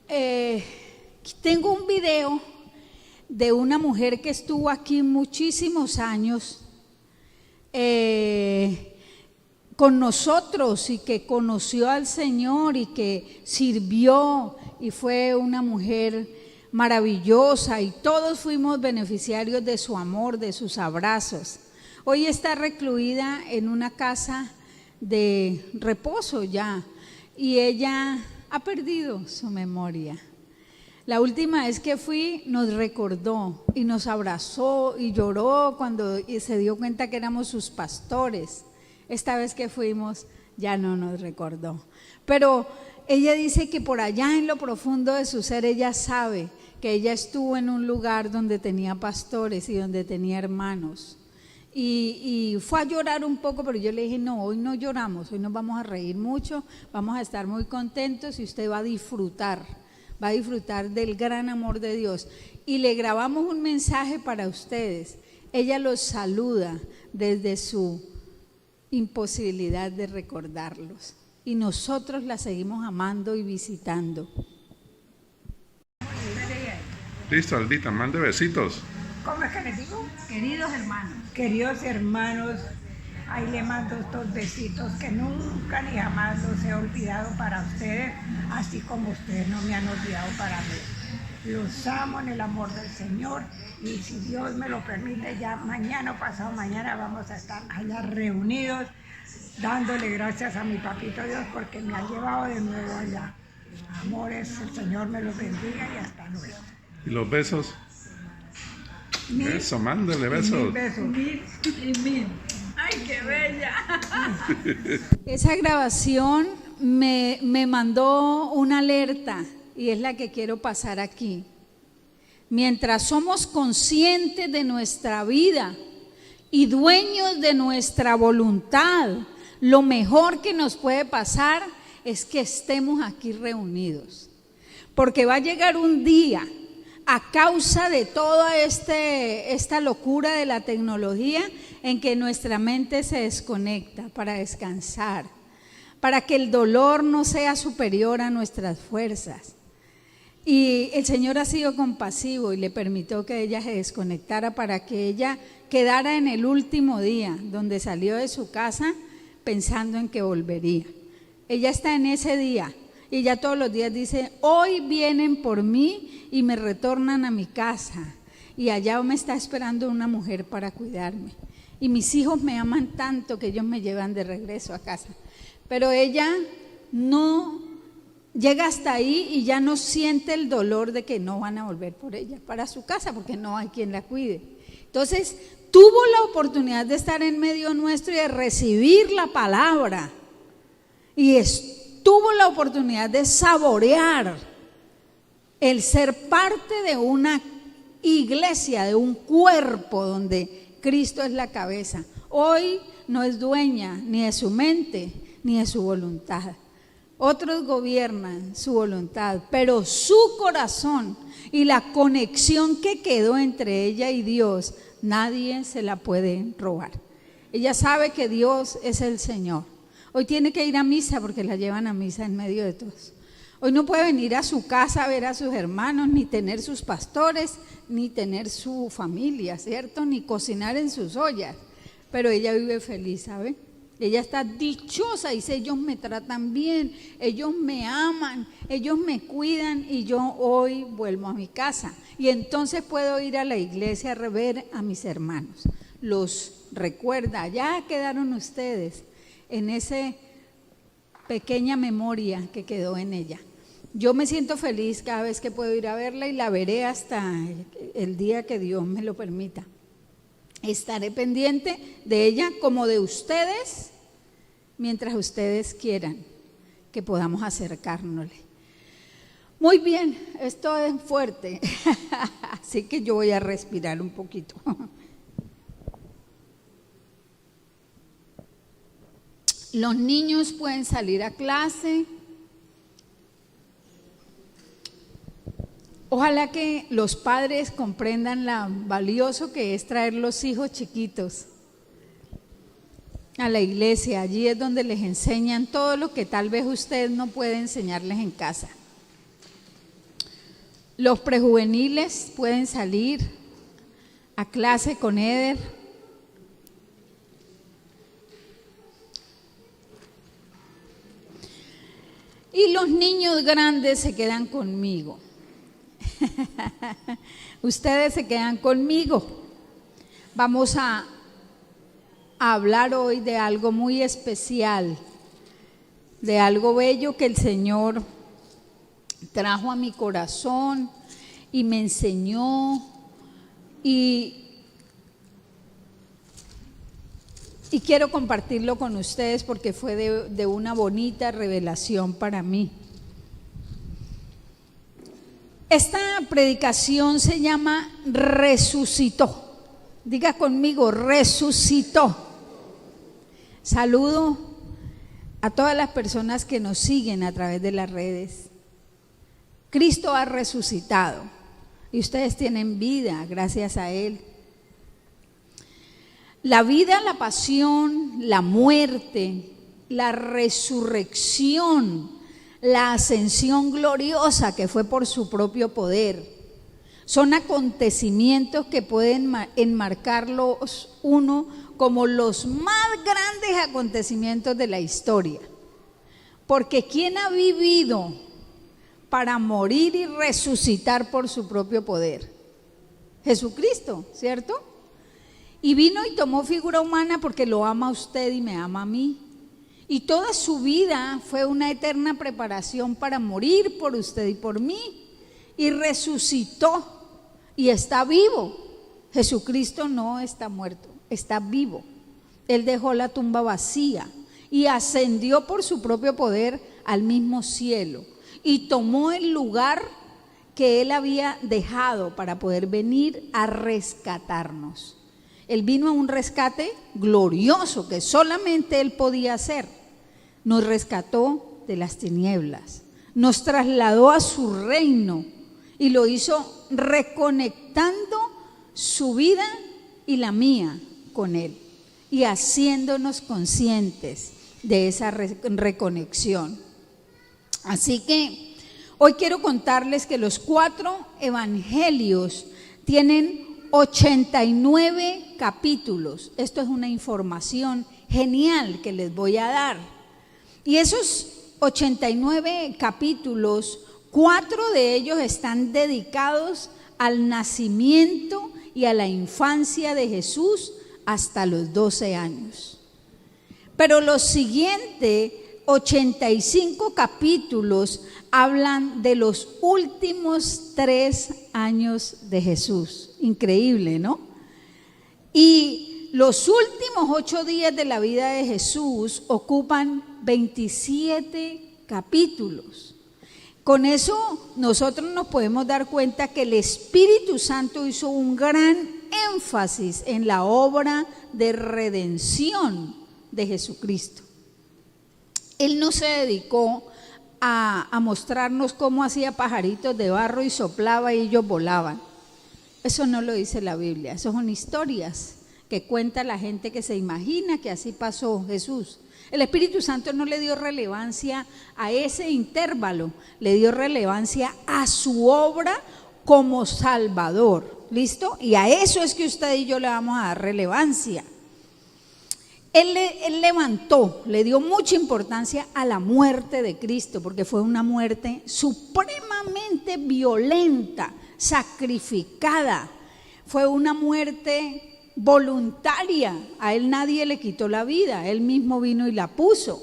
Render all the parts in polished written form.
Tengo un video de una mujer que estuvo aquí muchísimos años con nosotros y que conoció al Señor y que sirvió y fue una mujer maravillosa y todos fuimos beneficiarios de su amor, de sus abrazos. Hoy está recluida en una casa de reposo ya y ella ha perdido su memoria. La última vez que fui nos recordó y nos abrazó y lloró cuando se dio cuenta que éramos sus pastores. Esta vez que fuimos ya no nos recordó. Pero ella dice que por allá en lo profundo de su ser ella sabe que ella estuvo en un lugar donde tenía pastores y donde tenía hermanos. Y fue a llorar un poco, pero yo le dije, no, hoy no lloramos, hoy nos vamos a reír mucho, vamos a estar muy contentos y usted va a disfrutar del gran amor de Dios. Y le grabamos un mensaje para ustedes. Ella los saluda desde su imposibilidad de recordarlos. Y nosotros la seguimos amando y visitando. Listo, Aldita, mande besitos. ¿Cómo es que les digo? Queridos hermanos. Queridos hermanos, ahí le mando estos besitos que nunca ni jamás los he olvidado para ustedes, así como ustedes no me han olvidado para mí. Los amo en el amor del Señor y si Dios me lo permite, ya mañana o pasado mañana vamos a estar allá reunidos dándole gracias a mi papito Dios porque me ha llevado de nuevo allá. Amores, el Señor me los bendiga y hasta luego. ¿Y los besos? Eso, mándele besos. Mil besos. Mil y mil. ¡Ay, qué bella! Esa grabación me mandó una alerta y es la que quiero pasar aquí. Mientras somos conscientes de nuestra vida y dueños de nuestra voluntad, lo mejor que nos puede pasar es que estemos aquí reunidos. Porque va a llegar un día, a causa de toda esta locura de la tecnología, en que nuestra mente se desconecta para descansar, para que el dolor no sea superior a nuestras fuerzas. Y el Señor ha sido compasivo y le permitió que ella se desconectara para que ella quedara en el último día, donde salió de su casa pensando en que volvería. Ella está en ese día. Y ya todos los días dice, hoy vienen por mí y me retornan a mi casa. Y allá me está esperando una mujer para cuidarme. Y mis hijos me aman tanto que ellos me llevan de regreso a casa. Pero ella no llega hasta ahí y ya no siente el dolor de que no van a volver por ella para su casa porque no hay quien la cuide. Entonces tuvo la oportunidad de estar en medio nuestro y de recibir la palabra. Y tuvo la oportunidad de saborear el ser parte de una iglesia, de un cuerpo donde Cristo es la cabeza. Hoy no es dueña ni de su mente ni de su voluntad. Otros gobiernan su voluntad, pero su corazón y la conexión que quedó entre ella y Dios, nadie se la puede robar. Ella sabe que Dios es el Señor. Hoy tiene que ir a misa porque la llevan a misa en medio de todos. Hoy no puede venir a su casa a ver a sus hermanos, ni tener sus pastores, ni tener su familia, ¿cierto? Ni cocinar en sus ollas. Pero ella vive feliz, ¿sabe? Ella está dichosa, dice, ellos me tratan bien, ellos me aman, ellos me cuidan y yo hoy vuelvo a mi casa. Y entonces puedo ir a la iglesia a ver a mis hermanos. Los recuerda, ya quedaron ustedes en esa pequeña memoria que quedó en ella. Yo me siento feliz cada vez que puedo ir a verla y la veré hasta el día que Dios me lo permita. Estaré pendiente de ella como de ustedes mientras ustedes quieran que podamos acercárnosle. Muy bien, esto es fuerte, así que yo voy a respirar un poquito. Los niños pueden salir a clase. Ojalá que los padres comprendan lo valioso que es traer los hijos chiquitos a la iglesia. Allí es donde les enseñan todo lo que tal vez usted no puede enseñarles en casa. Los prejuveniles pueden salir a clase con Eder. Y los niños grandes se quedan conmigo. Ustedes se quedan conmigo. Vamos a hablar hoy de algo muy especial, de algo bello que el Señor trajo a mi corazón y me enseñó y quiero compartirlo con ustedes porque fue de una bonita revelación para mí. Esta predicación se llama Resucitó. Diga conmigo, resucitó. Saludo a todas las personas que nos siguen a través de las redes. Cristo ha resucitado y ustedes tienen vida gracias a Él. La vida, la pasión, la muerte, la resurrección, la ascensión gloriosa que fue por su propio poder, son acontecimientos que pueden enmarcarlos uno como los más grandes acontecimientos de la historia. Porque ¿quién ha vivido para morir y resucitar por su propio poder? Jesucristo, ¿cierto? Y vino y tomó figura humana porque lo ama a usted y me ama a mí. Y toda su vida fue una eterna preparación para morir por usted y por mí. Y resucitó y está vivo. Jesucristo no está muerto, está vivo. Él dejó la tumba vacía y ascendió por su propio poder al mismo cielo. Y tomó el lugar que Él había dejado para poder venir a rescatarnos. Él vino a un rescate glorioso que solamente Él podía hacer. Nos rescató de las tinieblas, nos trasladó a su reino y lo hizo reconectando su vida y la mía con Él y haciéndonos conscientes de esa reconexión. Así que hoy quiero contarles que los 4 evangelios tienen 89 capítulos. Esto es una información genial que les voy a dar. Y esos 89 capítulos, 4 de ellos están dedicados al nacimiento y a la infancia de Jesús hasta los 12 años. Pero los siguientes 85 capítulos hablan de los últimos 3 años de Jesús. Increíble, ¿no? Y los últimos 8 días de la vida de Jesús ocupan 27 capítulos. Con eso nosotros nos podemos dar cuenta que el Espíritu Santo hizo un gran énfasis en la obra de redención de Jesucristo. Él no se dedicó a mostrarnos cómo hacía pajaritos de barro y soplaba y ellos volaban. Eso no lo dice la Biblia, eso son historias que cuenta la gente que se imagina que así pasó Jesús. El Espíritu Santo no le dio relevancia a ese intervalo, le dio relevancia a su obra como Salvador. ¿Listo? Y a eso es que usted y yo le vamos a dar relevancia. Él levantó, le dio mucha importancia a la muerte de Cristo, porque fue una muerte supremamente violenta, sacrificada. Fue una muerte voluntaria. A Él nadie le quitó la vida, Él mismo vino y la puso.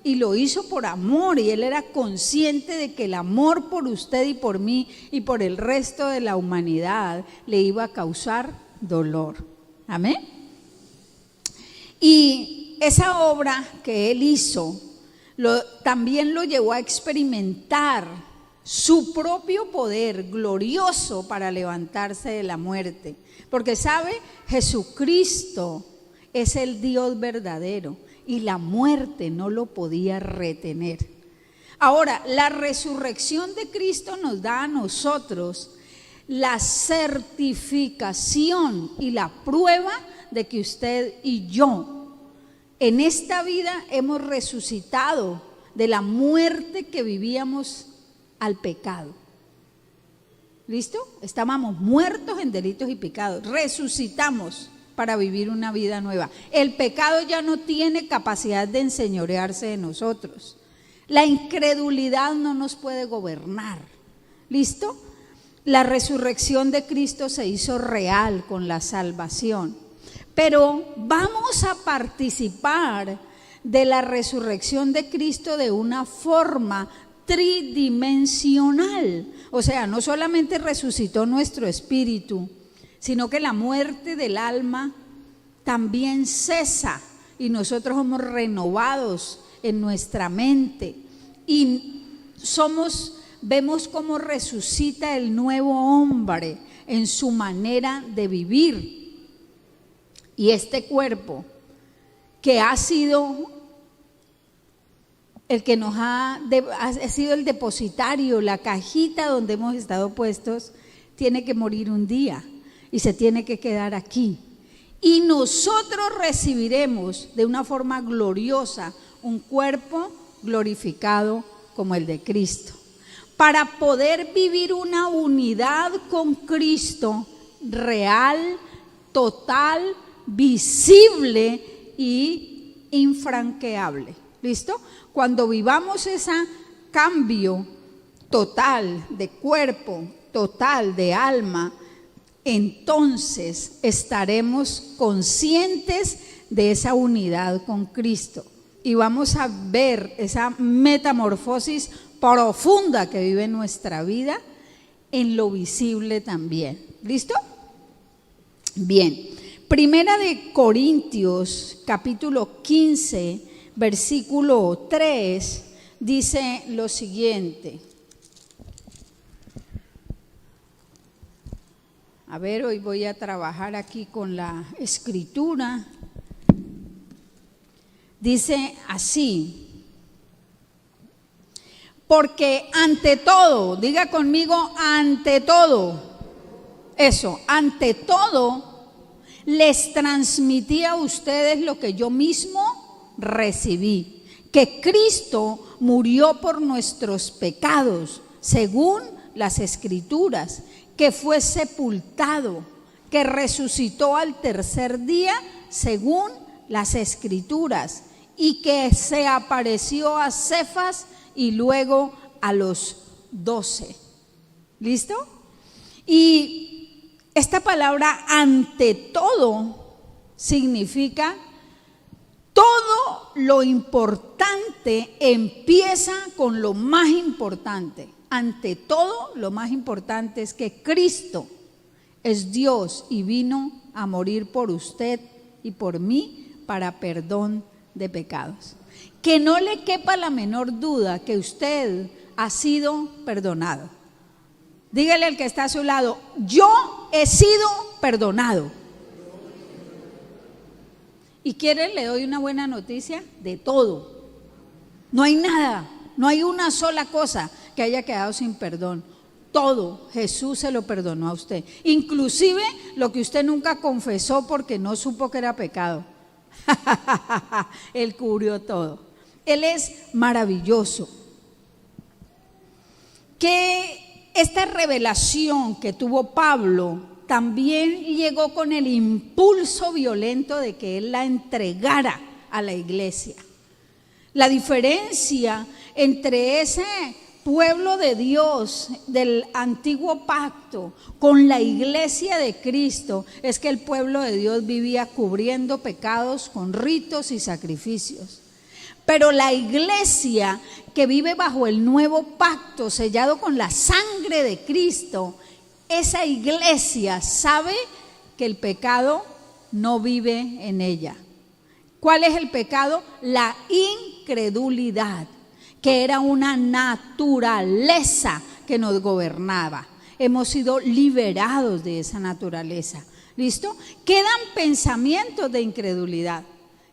Y lo hizo por amor, y Él era consciente de que el amor por usted y por mí y por el resto de la humanidad le iba a causar dolor. Amén. Y esa obra que Él hizo también lo llevó a experimentar su propio poder glorioso para levantarse de la muerte. Porque sabe, Jesucristo es el Dios verdadero y la muerte no lo podía retener. Ahora, la resurrección de Cristo nos da a nosotros la certificación y la prueba de que usted y yo en esta vida hemos resucitado de la muerte que vivíamos al pecado. ¿Listo? Estábamos muertos en delitos y pecados. Resucitamos para vivir una vida nueva. El pecado ya no tiene capacidad de enseñorearse de nosotros. La incredulidad no nos puede gobernar. ¿Listo? La resurrección de Cristo se hizo real con la salvación. Pero vamos a participar de la resurrección de Cristo de una forma tridimensional. O sea, no solamente resucitó nuestro espíritu, sino que la muerte del alma también cesa y nosotros somos renovados en nuestra mente y vemos cómo resucita el nuevo hombre en su manera de vivir. Y este cuerpo que ha sido el que ha sido el depositario, la cajita donde hemos estado puestos, tiene que morir un día y se tiene que quedar aquí. Y nosotros recibiremos de una forma gloriosa un cuerpo glorificado como el de Cristo, para poder vivir una unidad con Cristo real, total, visible y infranqueable. ¿Listo? Cuando vivamos ese cambio total de cuerpo, total de alma, entonces estaremos conscientes de esa unidad con Cristo y vamos a ver esa metamorfosis profunda que vive nuestra vida en lo visible también. ¿Listo? Bien, Primera de Corintios, capítulo 15, versículo 3, dice lo siguiente. A ver, hoy voy a trabajar aquí con la escritura. Dice así: porque ante todo, diga conmigo, ante todo, eso, ante todo, les transmití a ustedes lo que yo mismo recibí, que Cristo murió por nuestros pecados, según las Escrituras, que fue sepultado, que resucitó al tercer día, según las Escrituras, y que se apareció a Cefas y luego a los 12. ¿Listo? Y esta palabra ante todo significa todo lo importante empieza con lo más importante. Ante todo, lo más importante es que Cristo es Dios y vino a morir por usted y por mí para perdón de pecados. Que no le quepa la menor duda que usted ha sido perdonado. Dígale al que está a su lado: yo he sido perdonado. ¿Y quiere? Le doy una buena noticia: de todo. No hay nada, no hay una sola cosa que haya quedado sin perdón. Todo Jesús se lo perdonó a usted, inclusive lo que usted nunca confesó porque no supo que era pecado. Él cubrió todo. Él es maravilloso. Que esta revelación que tuvo Pablo también llegó con el impulso violento de que él la entregara a la iglesia. La diferencia entre ese pueblo de Dios del antiguo pacto con la iglesia de Cristo es que el pueblo de Dios vivía cubriendo pecados con ritos y sacrificios. Pero la iglesia que vive bajo el nuevo pacto sellado con la sangre de Cristo, esa iglesia sabe que el pecado no vive en ella. ¿Cuál es el pecado? La incredulidad, que era una naturaleza que nos gobernaba. Hemos sido liberados de esa naturaleza. ¿Listo? Quedan pensamientos de incredulidad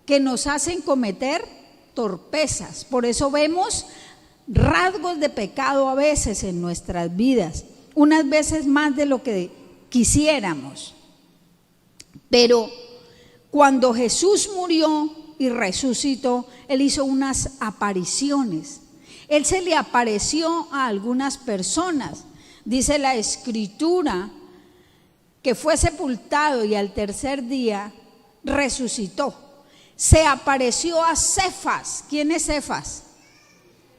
que nos hacen cometer torpezas. Por eso vemos rasgos de pecado a veces en nuestras vidas, unas veces más de lo que quisiéramos. Pero cuando Jesús murió y resucitó, Él hizo unas apariciones. Él se le apareció a algunas personas. Dice la Escritura que fue sepultado y al tercer día resucitó. Se apareció a Cefas. ¿Quién es Cefas?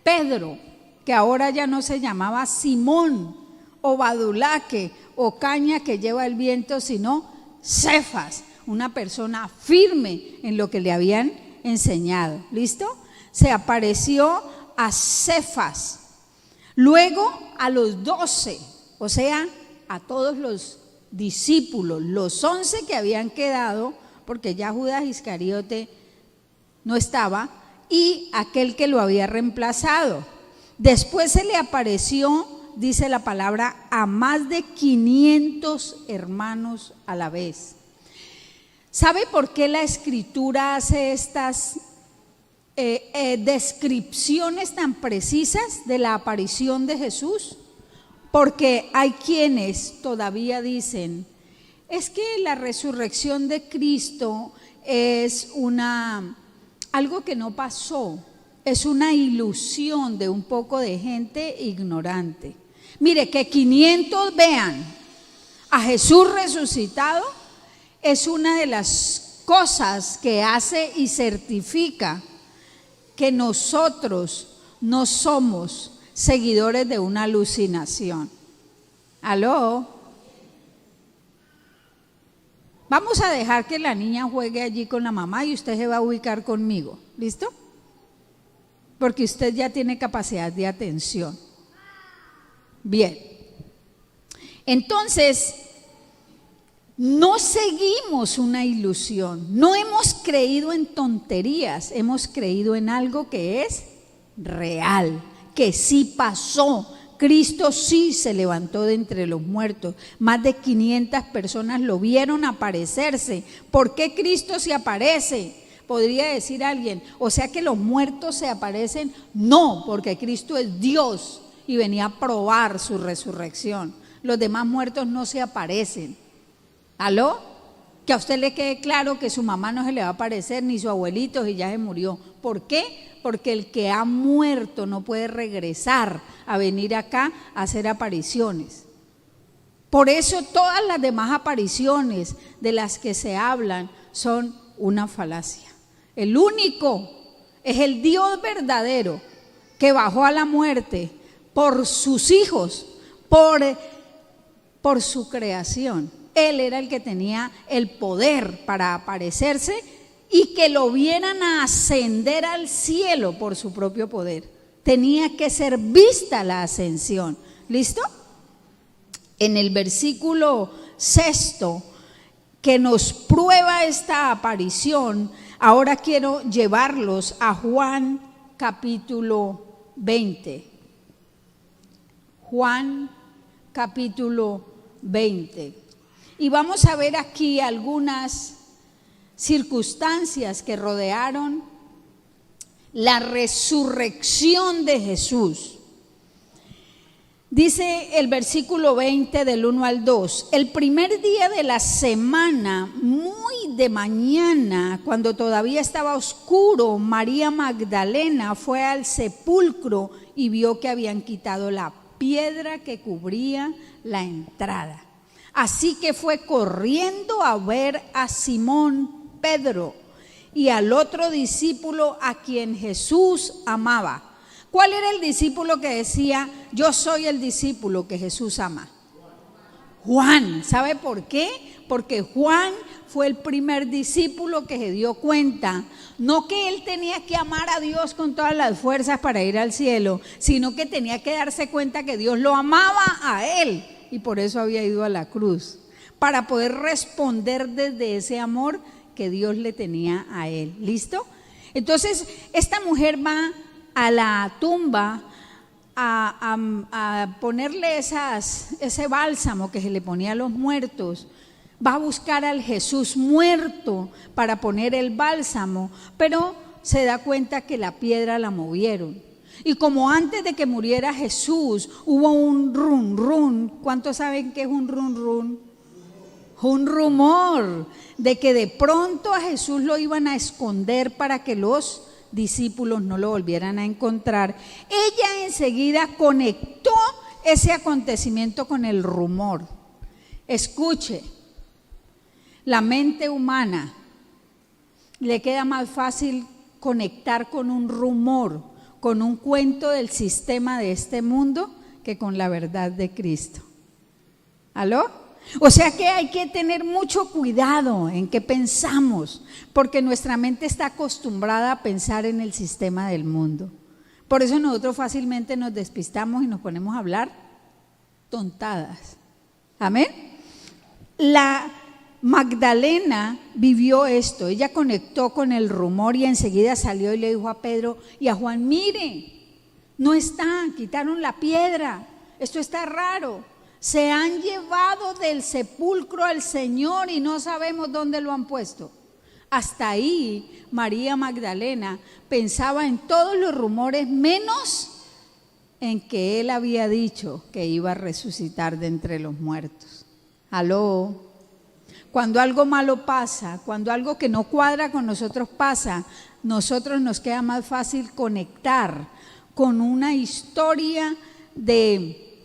Pedro, que ahora ya no se llamaba Simón o Badulaque o caña que lleva el viento, sino Cefas, una persona firme en lo que le habían enseñado. ¿Listo? Se apareció a Cefas. Luego a los 12, o sea, a todos los discípulos, los 11 que habían quedado, porque ya Judas Iscariote no estaba, y aquel que lo había reemplazado. Después se le apareció, dice la palabra, a más de 500 hermanos a la vez. ¿Sabe por qué la Escritura hace estas descripciones tan precisas de la aparición de Jesús? Porque hay quienes todavía dicen, es que la resurrección de Cristo es algo que no pasó, es una ilusión de un poco de gente ignorante. Mire, que 500 vean a Jesús resucitado es una de las cosas que hace y certifica que nosotros no somos seguidores de una alucinación. ¿Aló? Vamos a dejar que la niña juegue allí con la mamá y usted se va a ubicar conmigo. ¿Listo? Porque usted ya tiene capacidad de atención. Bien. Entonces, no seguimos una ilusión, no hemos creído en tonterías, hemos creído en algo que es real, que sí pasó. Cristo sí se levantó de entre los muertos, más de 500 personas lo vieron aparecerse. ¿Por qué Cristo se aparece? Podría decir alguien, o sea que los muertos se aparecen. No, porque Cristo es Dios y venía a probar su resurrección. Los demás muertos no se aparecen. ¿Aló? Que a usted le quede claro que su mamá no se le va a aparecer, ni su abuelito, y ya se murió. ¿Por qué? Porque el que ha muerto no puede regresar a venir acá a hacer apariciones. Por eso todas las demás apariciones de las que se hablan son una falacia. El único es el Dios verdadero que bajó a la muerte por sus hijos, por su creación. Él era el que tenía el poder para aparecerse y que lo vieran a ascender al cielo por su propio poder. Tenía que ser vista la ascensión. ¿Listo? En el versículo 6 que nos prueba esta aparición, ahora quiero llevarlos a Juan capítulo 20. Juan capítulo 20. Y vamos a ver aquí algunas circunstancias que rodearon la resurrección de Jesús. Dice el versículo 20 del 1 al 2, el primer día de la semana, muy de mañana, cuando todavía estaba oscuro, María Magdalena fue al sepulcro y vio que habían quitado la piedra que cubría la entrada. Así que fue corriendo a ver a Simón Pedro y al otro discípulo a quien Jesús amaba. ¿Cuál era el discípulo que decía, yo soy el discípulo que Jesús ama? Juan. ¿Sabe por qué? Porque Juan fue el primer discípulo que se dio cuenta, no que él tenía que amar a Dios con todas las fuerzas para ir al cielo, sino que tenía que darse cuenta que Dios lo amaba a él. Y por eso había ido a la cruz, para poder responder desde ese amor que Dios le tenía a él. ¿Listo? Entonces, esta mujer va a la tumba a ponerle ese bálsamo que se le ponía a los muertos. Va a buscar al Jesús muerto para poner el bálsamo, pero se da cuenta que la piedra la movieron. Y como antes de que muriera Jesús hubo un run run, ¿cuántos saben qué es un run run? Un rumor de que de pronto a Jesús lo iban a esconder para que los discípulos no lo volvieran a encontrar. Ella enseguida conectó ese acontecimiento con el rumor. Escuche, la mente humana le queda más fácil conectar con un rumor, con un cuento del sistema de este mundo, que con la verdad de Cristo. ¿Aló? O sea que hay que tener mucho cuidado en qué pensamos, porque nuestra mente está acostumbrada a pensar en el sistema del mundo. Por eso nosotros fácilmente nos despistamos y nos ponemos a hablar tontadas. Amén. La Magdalena vivió esto, ella conectó con el rumor y enseguida salió y le dijo a Pedro y a Juan: mire, no están, quitaron la piedra, esto está raro, se han llevado del sepulcro al Señor y no sabemos dónde lo han puesto. Hasta ahí María Magdalena pensaba en todos los rumores menos en que él había dicho que iba a resucitar de entre los muertos. Aló. Cuando algo malo pasa, cuando algo que no cuadra con nosotros pasa, nosotros nos queda más fácil conectar con una historia de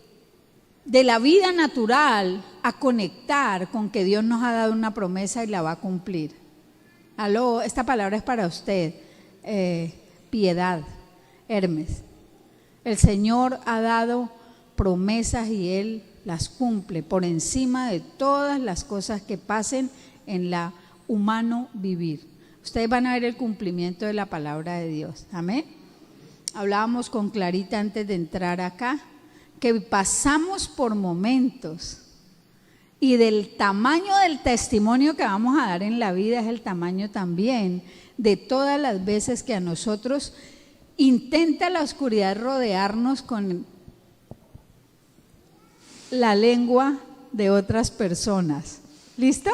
la vida natural a conectar con que Dios nos ha dado una promesa y la va a cumplir. Aló, esta palabra es para usted, Piedad, Hermes. El Señor ha dado promesas y Él las cumple por encima de todas las cosas que pasen en la humano vivir. Ustedes van a ver el cumplimiento de la palabra de Dios. Amén. Hablábamos con Clarita antes de entrar acá que pasamos por momentos y del tamaño del testimonio que vamos a dar en la vida es el tamaño también de todas las veces que a nosotros intenta la oscuridad rodearnos con la lengua de otras personas. ¿Listo?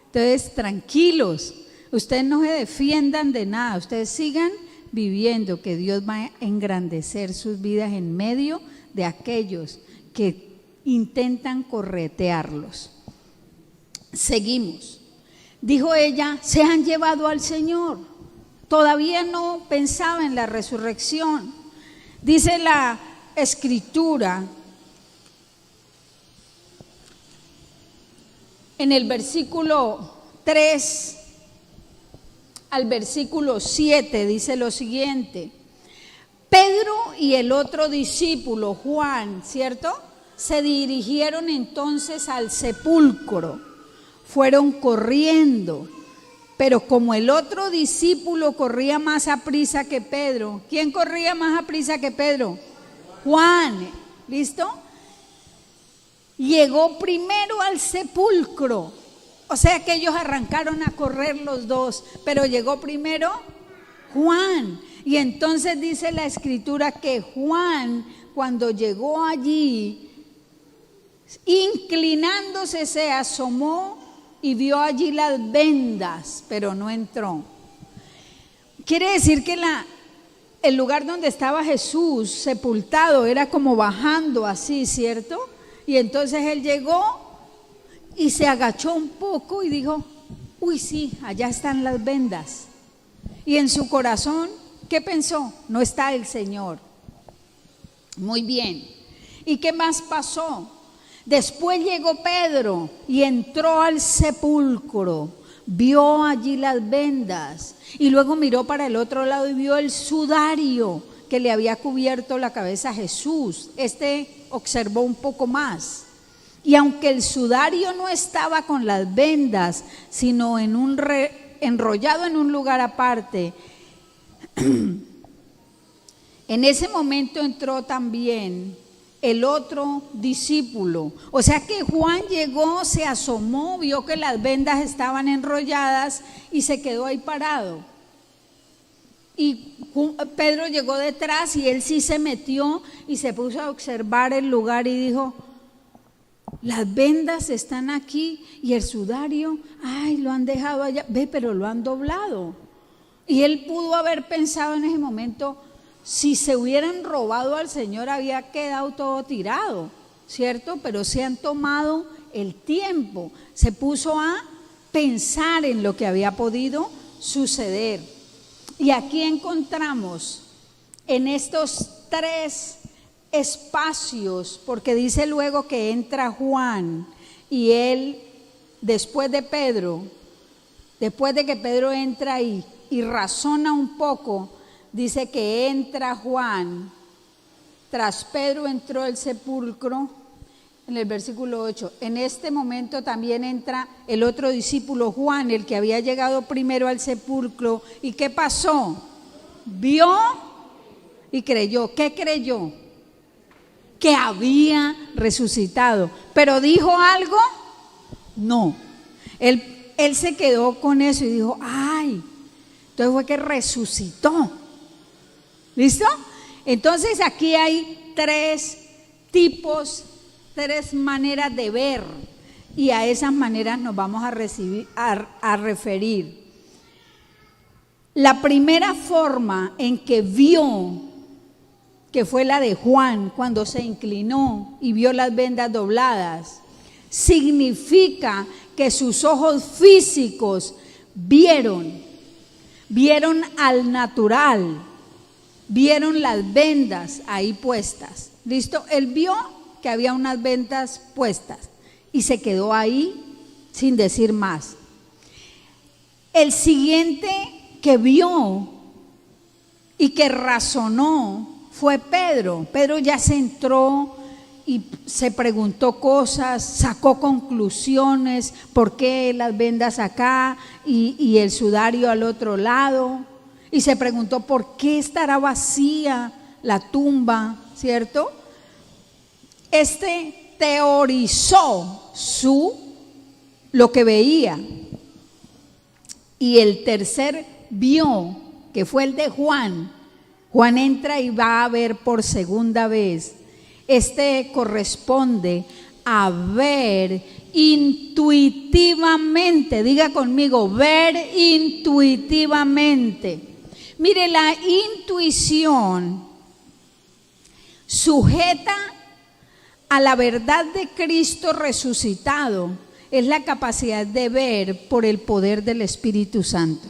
Entonces, tranquilos, ustedes no se defiendan de nada, ustedes sigan viviendo, que Dios va a engrandecer sus vidas en medio de aquellos que intentan corretearlos. Seguimos. Dijo ella: se han llevado al Señor. Todavía no pensaba en la resurrección. Dice la Escritura en el versículo 3 al versículo 7, dice lo siguiente: Pedro y el otro discípulo, Juan, ¿cierto?, se dirigieron entonces al sepulcro, fueron corriendo, pero como el otro discípulo corría más aprisa que Pedro, ¿quién corría más aprisa que Pedro? Juan, ¿listo? Llegó primero al sepulcro, o sea que ellos arrancaron a correr los dos, pero llegó primero Juan. Y entonces dice la Escritura que Juan, cuando llegó allí, inclinándose se asomó y vio allí las vendas, pero no entró. Quiere decir que el lugar donde estaba Jesús sepultado era como bajando así, ¿cierto? Y entonces él llegó y se agachó un poco y dijo: uy, sí, allá están las vendas. Y en su corazón, ¿qué pensó? No está el Señor. Muy bien. ¿Y qué más pasó? Después llegó Pedro y entró al sepulcro, vio allí las vendas y luego miró para el otro lado y vio el sudario que le había cubierto la cabeza a Jesús. Observó un poco más. Y aunque el sudario no estaba con las vendas, sino enrollado en un lugar aparte, en ese momento entró también el otro discípulo. O sea que Juan llegó, se asomó, vio que las vendas estaban enrolladas y se quedó ahí parado. Y Pedro llegó detrás y él sí se metió y se puso a observar el lugar y dijo: las vendas están aquí y el sudario, ay, lo han dejado allá, ve, pero lo han doblado. Y él pudo haber pensado en ese momento: si se hubieran robado al Señor había quedado todo tirado, ¿cierto? Pero se han tomado el tiempo, se puso a pensar en lo que había podido suceder. Y aquí encontramos en estos tres espacios, porque dice luego que entra Juan y él, después de que Pedro entra ahí y razona un poco, dice que entra Juan, tras Pedro entró el sepulcro, en el versículo 8, en este momento también entra el otro discípulo Juan, el que había llegado primero al sepulcro. ¿Y qué pasó? Vio y creyó. ¿Qué creyó? Que había resucitado. ¿Pero dijo algo? No. Él se quedó con eso y dijo, ay, entonces fue que resucitó. ¿Listo? Entonces aquí hay tres tipos, tres maneras de ver, y a esas maneras nos vamos a referir. La primera forma en que vio, que fue la de Juan, cuando se inclinó y vio las vendas dobladas, significa que sus ojos físicos vieron al natural, vieron las vendas ahí puestas. ¿Listo? Él vio que había unas vendas puestas y se quedó ahí sin decir más. El siguiente que vio y que razonó fue Pedro. Pedro ya se entró y se preguntó cosas, sacó conclusiones, por qué las vendas acá y el sudario al otro lado, y se preguntó por qué estará vacía la tumba, ¿cierto? Teorizó lo que veía. Y el tercer vio, que fue el de Juan. Juan entra y va a ver por segunda vez. Corresponde a ver intuitivamente. Diga conmigo, ver intuitivamente. Mire, la intuición sujeta a la verdad de Cristo resucitado es la capacidad de ver por el poder del Espíritu Santo.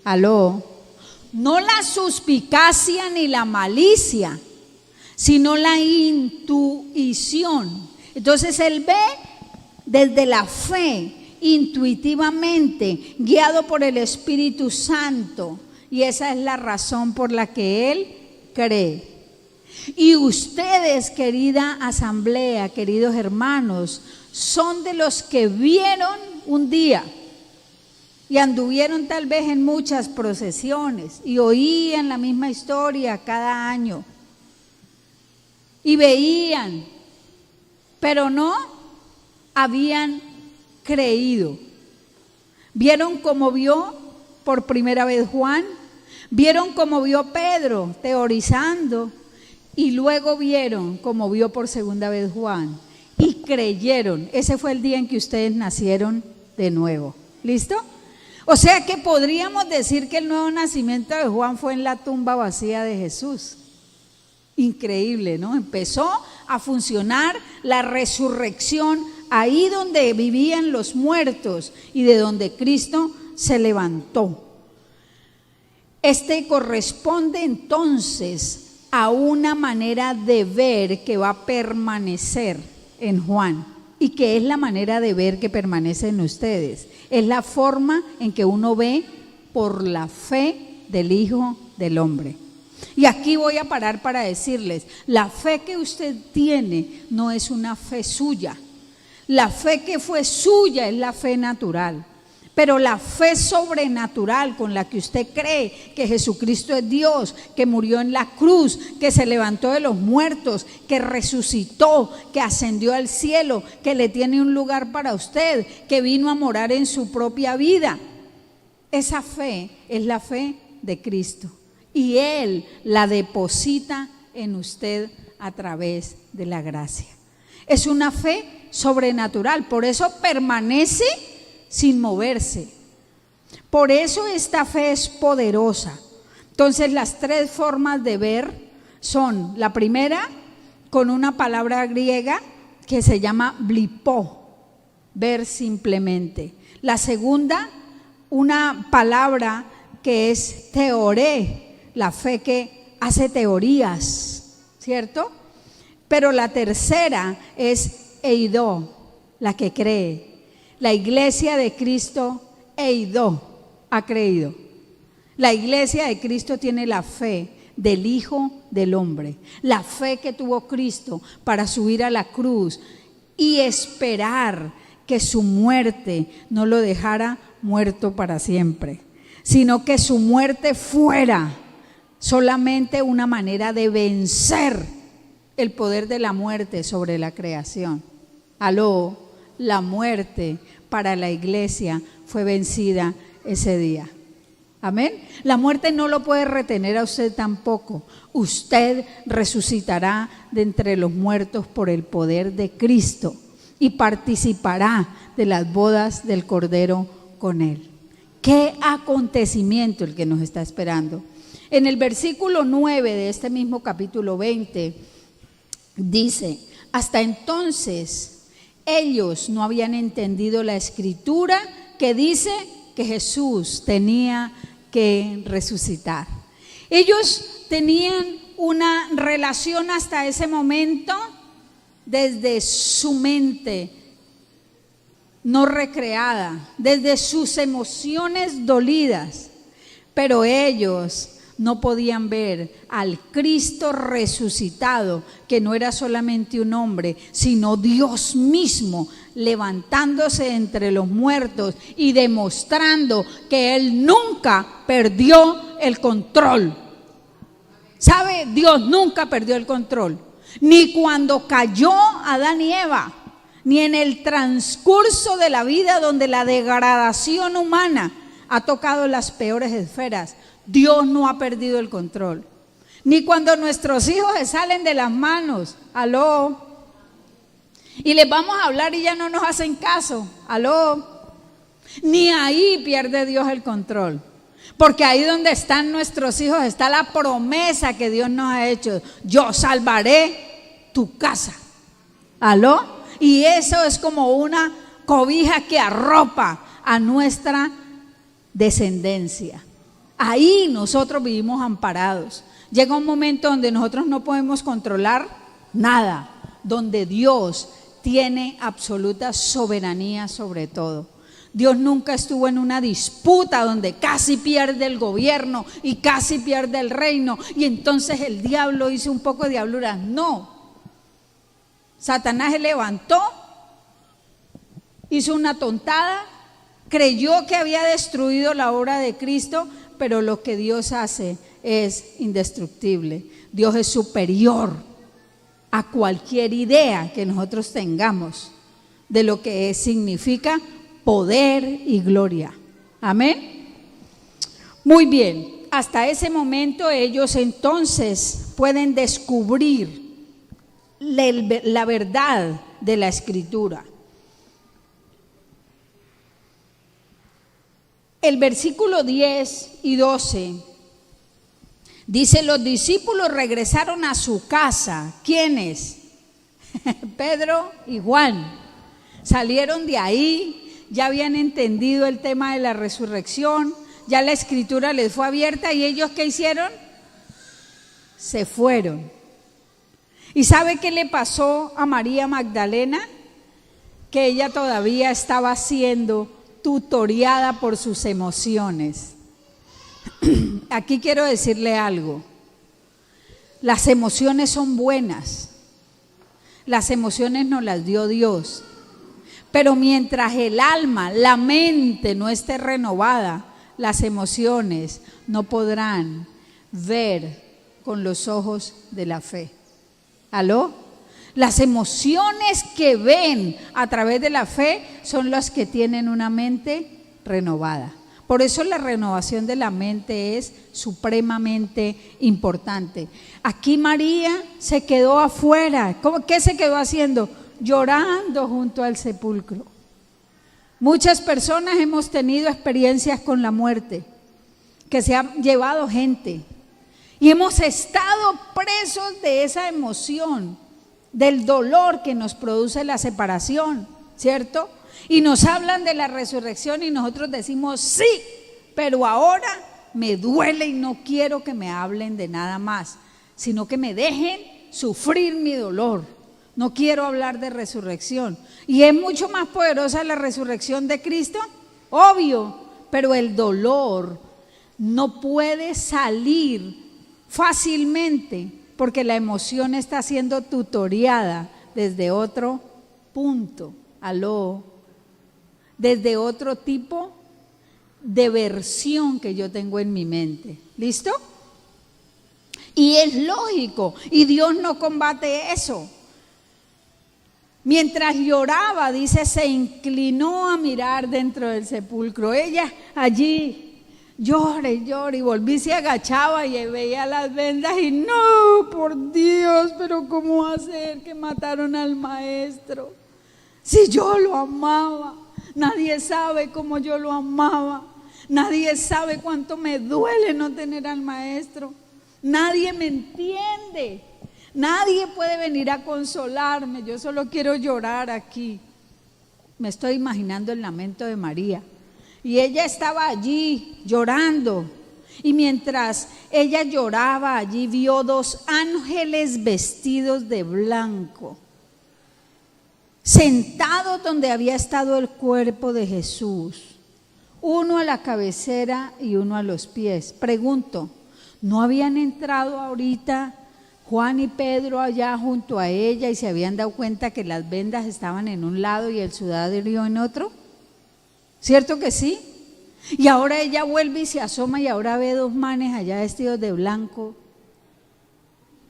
¿Aló? No la suspicacia ni la malicia, sino la intuición. Entonces él ve desde la fe, intuitivamente, guiado por el Espíritu Santo, y esa es la razón por la que él cree. Y ustedes, querida asamblea, queridos hermanos, son de los que vieron un día y anduvieron tal vez en muchas procesiones y oían la misma historia cada año y veían, pero no habían creído. Vieron como vio por primera vez Juan, vieron como vio Pedro teorizando, y luego vieron como vio por segunda vez Juan y creyeron. Ese fue el día en que ustedes nacieron de nuevo. ¿Listo? O sea que podríamos decir que el nuevo nacimiento de Juan fue en la tumba vacía de Jesús. Increíble, ¿no? Empezó a funcionar la resurrección ahí donde vivían los muertos y de donde Cristo se levantó. Corresponde entonces a una manera de ver que va a permanecer en Juan, y que es la manera de ver que permanece en ustedes. Es la forma en que uno ve por la fe del Hijo del Hombre. Y aquí voy a parar para decirles, la fe que usted tiene no es una fe suya. La fe que fue suya es la fe natural. Pero la fe sobrenatural con la que usted cree que Jesucristo es Dios, que murió en la cruz, que se levantó de los muertos, que resucitó, que ascendió al cielo, que le tiene un lugar para usted, que vino a morar en su propia vida. Esa fe es la fe de Cristo y Él la deposita en usted a través de la gracia. Es una fe sobrenatural, por eso permanece sin moverse. Por eso esta fe es poderosa. Entonces las tres formas de ver son: la primera, con una palabra griega que se llama blipó, ver simplemente. La segunda, una palabra que es teoré, la fe que hace teorías, ¿cierto? Pero la tercera es Eidó, la que cree. La iglesia de Cristo, Eidó, ha creído. La iglesia de Cristo tiene la fe del Hijo del Hombre, la fe que tuvo Cristo para subir a la cruz y esperar que su muerte no lo dejara muerto para siempre, sino que su muerte fuera solamente una manera de vencer el poder de la muerte sobre la creación. Aló, la muerte para la iglesia fue vencida ese día. Amén. La muerte no lo puede retener a usted tampoco. Usted resucitará de entre los muertos por el poder de Cristo y participará de las bodas del Cordero con Él. ¿Qué acontecimiento el que nos está esperando? En el versículo 9 de este mismo capítulo 20 dice: hasta entonces ellos no habían entendido la escritura que dice que Jesús tenía que resucitar. Ellos tenían una relación hasta ese momento desde su mente no recreada, desde sus emociones dolidas, pero ellos no podían ver al Cristo resucitado, que no era solamente un hombre, sino Dios mismo, levantándose entre los muertos y demostrando que Él nunca perdió el control. ¿Sabe? Dios nunca perdió el control, ni cuando cayó Adán y Eva, ni en el transcurso de la vida donde la degradación humana ha tocado las peores esferas. Dios no ha perdido el control. Ni cuando nuestros hijos se salen de las manos, aló, y les vamos a hablar y ya no nos hacen caso, aló, ni ahí pierde Dios el control. Porque ahí donde están nuestros hijos está la promesa que Dios nos ha hecho: yo salvaré tu casa, aló. Y eso es como una cobija que arropa a nuestra descendencia. Ahí nosotros vivimos amparados. Llega un momento donde nosotros no podemos controlar nada, donde Dios tiene absoluta soberanía sobre todo. Dios nunca estuvo en una disputa donde casi pierde el gobierno y casi pierde el reino y entonces el diablo hizo un poco de diabluras. No, Satanás se levantó, hizo una tontada, creyó que había destruido la obra de Cristo, pero lo que Dios hace es indestructible. Dios es superior a cualquier idea que nosotros tengamos de lo que significa poder y gloria. Amén. Muy bien, hasta ese momento ellos entonces pueden descubrir la verdad de la Escritura. El versículo 10 y 12 dice: los discípulos regresaron a su casa. ¿Quiénes? Pedro y Juan. Salieron de ahí, ya habían entendido el tema de la resurrección, ya la Escritura les fue abierta y ellos ¿qué hicieron? Se fueron. ¿Y sabe qué le pasó a María Magdalena? Que ella todavía estaba siendo tutoriada por sus emociones. Aquí quiero decirle algo: las emociones son buenas, las emociones nos las dio Dios, pero mientras el alma, la mente no esté renovada, las emociones no podrán ver con los ojos de la fe. ¿Aló? Las emociones que ven a través de la fe son las que tienen una mente renovada. Por eso la renovación de la mente es supremamente importante. Aquí María se quedó afuera. ¿Qué se quedó haciendo? Llorando junto al sepulcro. Muchas personas hemos tenido experiencias con la muerte, que se ha llevado gente, y hemos estado presos de esa emoción, del dolor que nos produce la separación, ¿cierto? Y nos hablan de la resurrección y nosotros decimos sí, pero ahora me duele y no quiero que me hablen de nada más, sino que me dejen sufrir mi dolor. No quiero hablar de resurrección. ¿Y es mucho más poderosa la resurrección de Cristo? Obvio, pero el dolor no puede salir fácilmente porque la emoción está siendo tutoreada desde otro punto, desde otro tipo de versión que yo tengo en mi mente. ¿Listo? Y es lógico, y Dios no combate eso. Mientras lloraba, dice, se inclinó a mirar dentro del sepulcro. Ella allí llora y llora, y volví, se agachaba y veía las vendas y no, por Dios, pero ¿cómo hacer que mataron al maestro? Si yo lo amaba, nadie sabe cómo yo lo amaba, nadie sabe cuánto me duele no tener al maestro, nadie me entiende. Nadie puede venir a consolarme, yo solo quiero llorar aquí. Me estoy imaginando el lamento de María. Y ella estaba allí llorando. Y mientras ella lloraba allí, vio 2 ángeles vestidos de blanco, sentados donde había estado el cuerpo de Jesús. Uno a la cabecera y uno a los pies. Pregunto, ¿no habían entrado ahorita Juan y Pedro allá junto a ella y se habían dado cuenta que las vendas estaban en un lado y el sudario en otro? ¿Cierto que sí? Y ahora ella vuelve y se asoma y ahora ve 2 manes allá vestidos de blanco.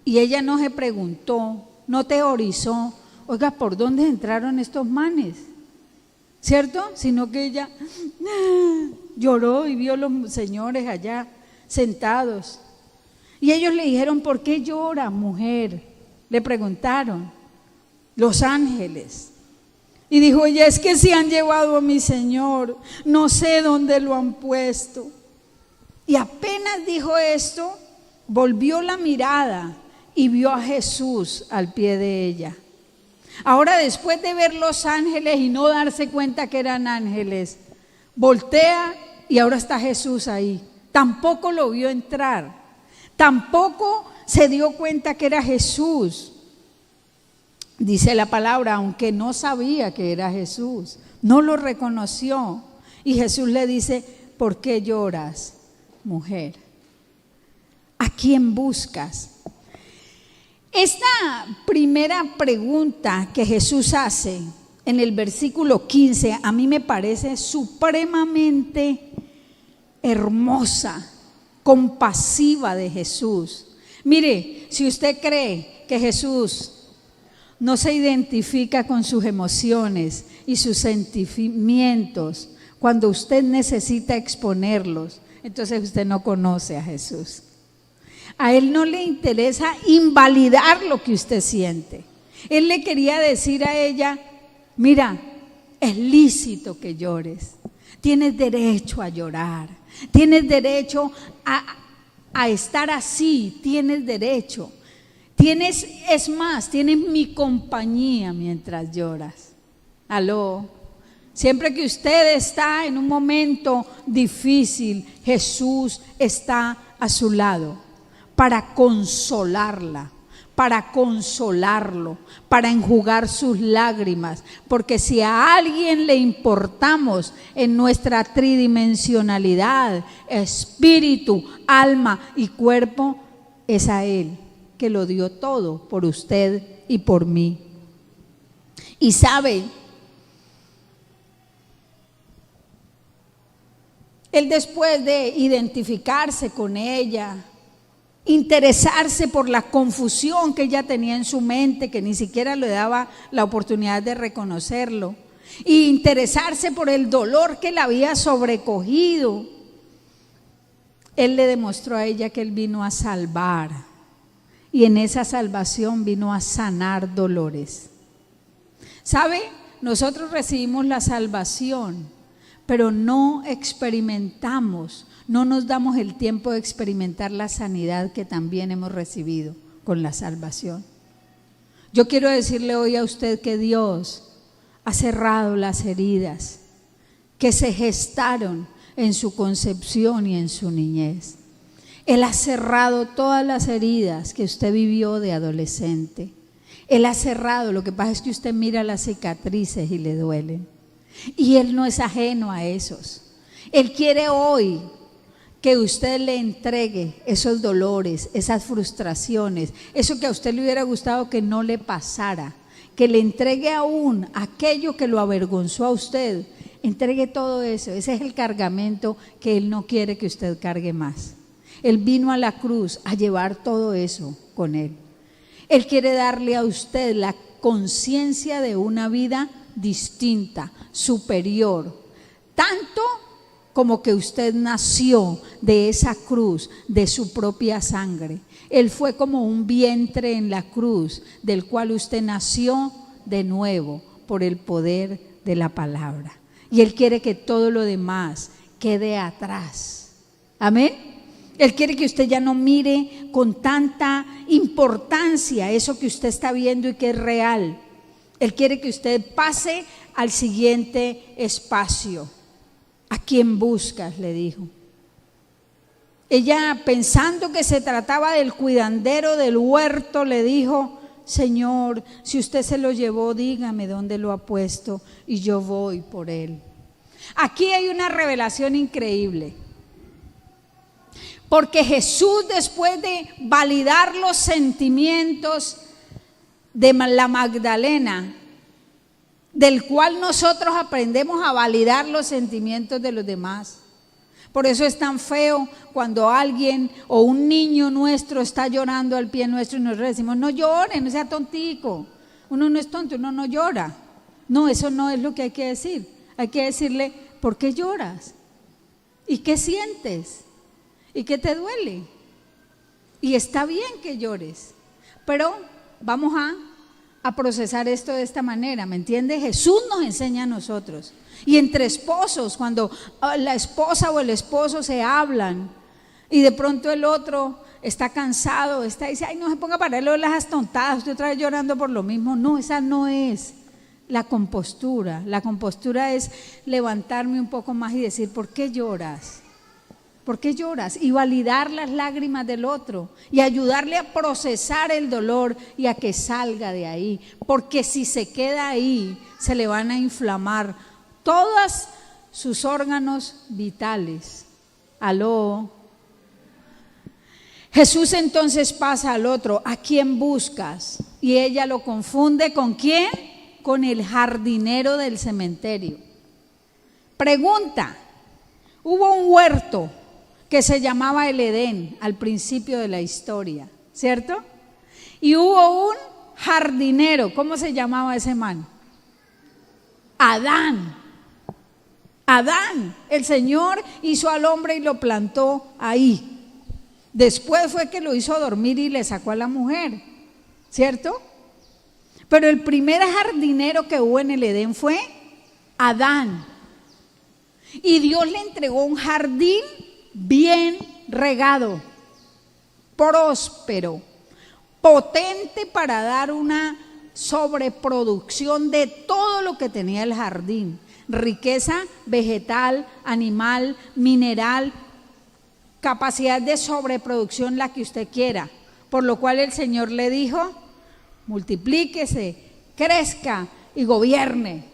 Y ella no se preguntó, no teorizó, oiga, ¿por dónde entraron estos manes? ¿Cierto? Sino que ella lloró y vio los señores allá sentados. Y ellos le dijeron, ¿por qué llora, mujer? Le preguntaron, los ángeles. Y dijo ella, es que se han llevado a mi Señor, no sé dónde lo han puesto. Y apenas dijo esto, volvió la mirada y vio a Jesús al pie de ella. Ahora, después de ver los ángeles y no darse cuenta que eran ángeles, voltea y ahora está Jesús ahí. Tampoco lo vio entrar. Tampoco se dio cuenta que era Jesús. Dice la palabra, aunque no sabía que era Jesús, no lo reconoció. Y Jesús le dice, ¿por qué lloras, mujer? ¿A quién buscas? Esta primera pregunta que Jesús hace en el versículo 15, a mí me parece supremamente hermosa, compasiva de Jesús. Mire, si usted cree que Jesús no se identifica con sus emociones y sus sentimientos cuando usted necesita exponerlos, entonces usted no conoce a Jesús. A Él no le interesa invalidar lo que usted siente. Él le quería decir a ella, mira, es lícito que llores, tienes derecho a llorar, tienes derecho a estar así, tienes derecho. Es más, tienes mi compañía mientras lloras. Aló. Siempre que usted está en un momento difícil, Jesús está a su lado para consolarla, para consolarlo, para enjugar sus lágrimas. Porque si a alguien le importamos en nuestra tridimensionalidad, espíritu, alma y cuerpo, es a Él, que lo dio todo por usted y por mí. Y sabe, Él, después de identificarse con ella, interesarse por la confusión que ella tenía en su mente, que ni siquiera le daba la oportunidad de reconocerlo, e interesarse por el dolor que la había sobrecogido, Él le demostró a ella que Él vino a salvar. Y en esa salvación vino a sanar dolores. ¿Sabe? Nosotros recibimos la salvación, pero no experimentamos, no nos damos el tiempo de experimentar la sanidad que también hemos recibido con la salvación. Yo quiero decirle hoy a usted que Dios ha cerrado las heridas que se gestaron en su concepción y en su niñez. Él ha cerrado todas las heridas que usted vivió de adolescente. Él ha cerrado, lo que pasa es que usted mira las cicatrices y le duelen. Y Él no es ajeno a esos. Él quiere hoy que usted le entregue esos dolores, esas frustraciones, eso que a usted le hubiera gustado que no le pasara, que le entregue aún aquello que lo avergonzó a usted. Entregue todo eso, ese es el cargamento que Él no quiere que usted cargue más. Él vino a la cruz a llevar todo eso con Él. Él quiere darle a usted la conciencia de una vida distinta, superior, tanto como que usted nació de esa cruz, de su propia sangre. Él fue como un vientre en la cruz, del cual usted nació de nuevo por el poder de la palabra. Y Él quiere que todo lo demás quede atrás. Amén. Él quiere que usted ya no mire con tanta importancia eso que usted está viendo y que es real. Él quiere que usted pase al siguiente espacio. ¿A quién buscas?, le dijo. Ella, pensando que se trataba del cuidandero del huerto, le dijo: Señor, si usted se lo llevó, dígame dónde lo ha puesto y yo voy por él. Aquí hay una revelación increíble. Porque Jesús, después de validar los sentimientos de la Magdalena, del cual nosotros aprendemos a validar los sentimientos de los demás. Por eso es tan feo cuando alguien o un niño nuestro está llorando al pie nuestro y nosotros decimos: no llore, no sea tontico. Uno no es tonto, uno no llora. No, eso no es lo que hay que decir. Hay que decirle: ¿por qué lloras? ¿Y qué sientes? ¿Y qué te duele? Y está bien que llores, pero vamos a procesar esto de esta manera, ¿me entiende? Jesús nos enseña a nosotros. Y entre esposos, cuando la esposa o el esposo se hablan y de pronto el otro está cansado, dice: ay, no se ponga para él las tontadas, usted otra vez llorando por lo mismo. No, esa no es la compostura. La compostura es levantarme un poco más y decir: ¿por qué lloras? ¿Por qué lloras? Y validar las lágrimas del otro y ayudarle a procesar el dolor y a que salga de ahí. Porque si se queda ahí, se le van a inflamar todos sus órganos vitales. Aló. Jesús entonces pasa al otro: ¿a quién buscas? Y ella lo confunde ¿con quién? Con el jardinero del cementerio. Pregunta: hubo un huerto que se llamaba el Edén al principio de la historia, ¿cierto? Y hubo un jardinero. ¿Cómo se llamaba ese man? Adán. Adán. El Señor hizo al hombre y lo plantó ahí. Después fue que lo hizo dormir y le sacó a la mujer, ¿cierto? Pero el primer jardinero que hubo en el Edén fue Adán. Y Dios le entregó un jardín bien regado, próspero, potente para dar una sobreproducción de todo lo que tenía el jardín: riqueza vegetal, animal, mineral, capacidad de sobreproducción, la que usted quiera. Por lo cual el Señor le dijo: multiplíquese, crezca y gobierne.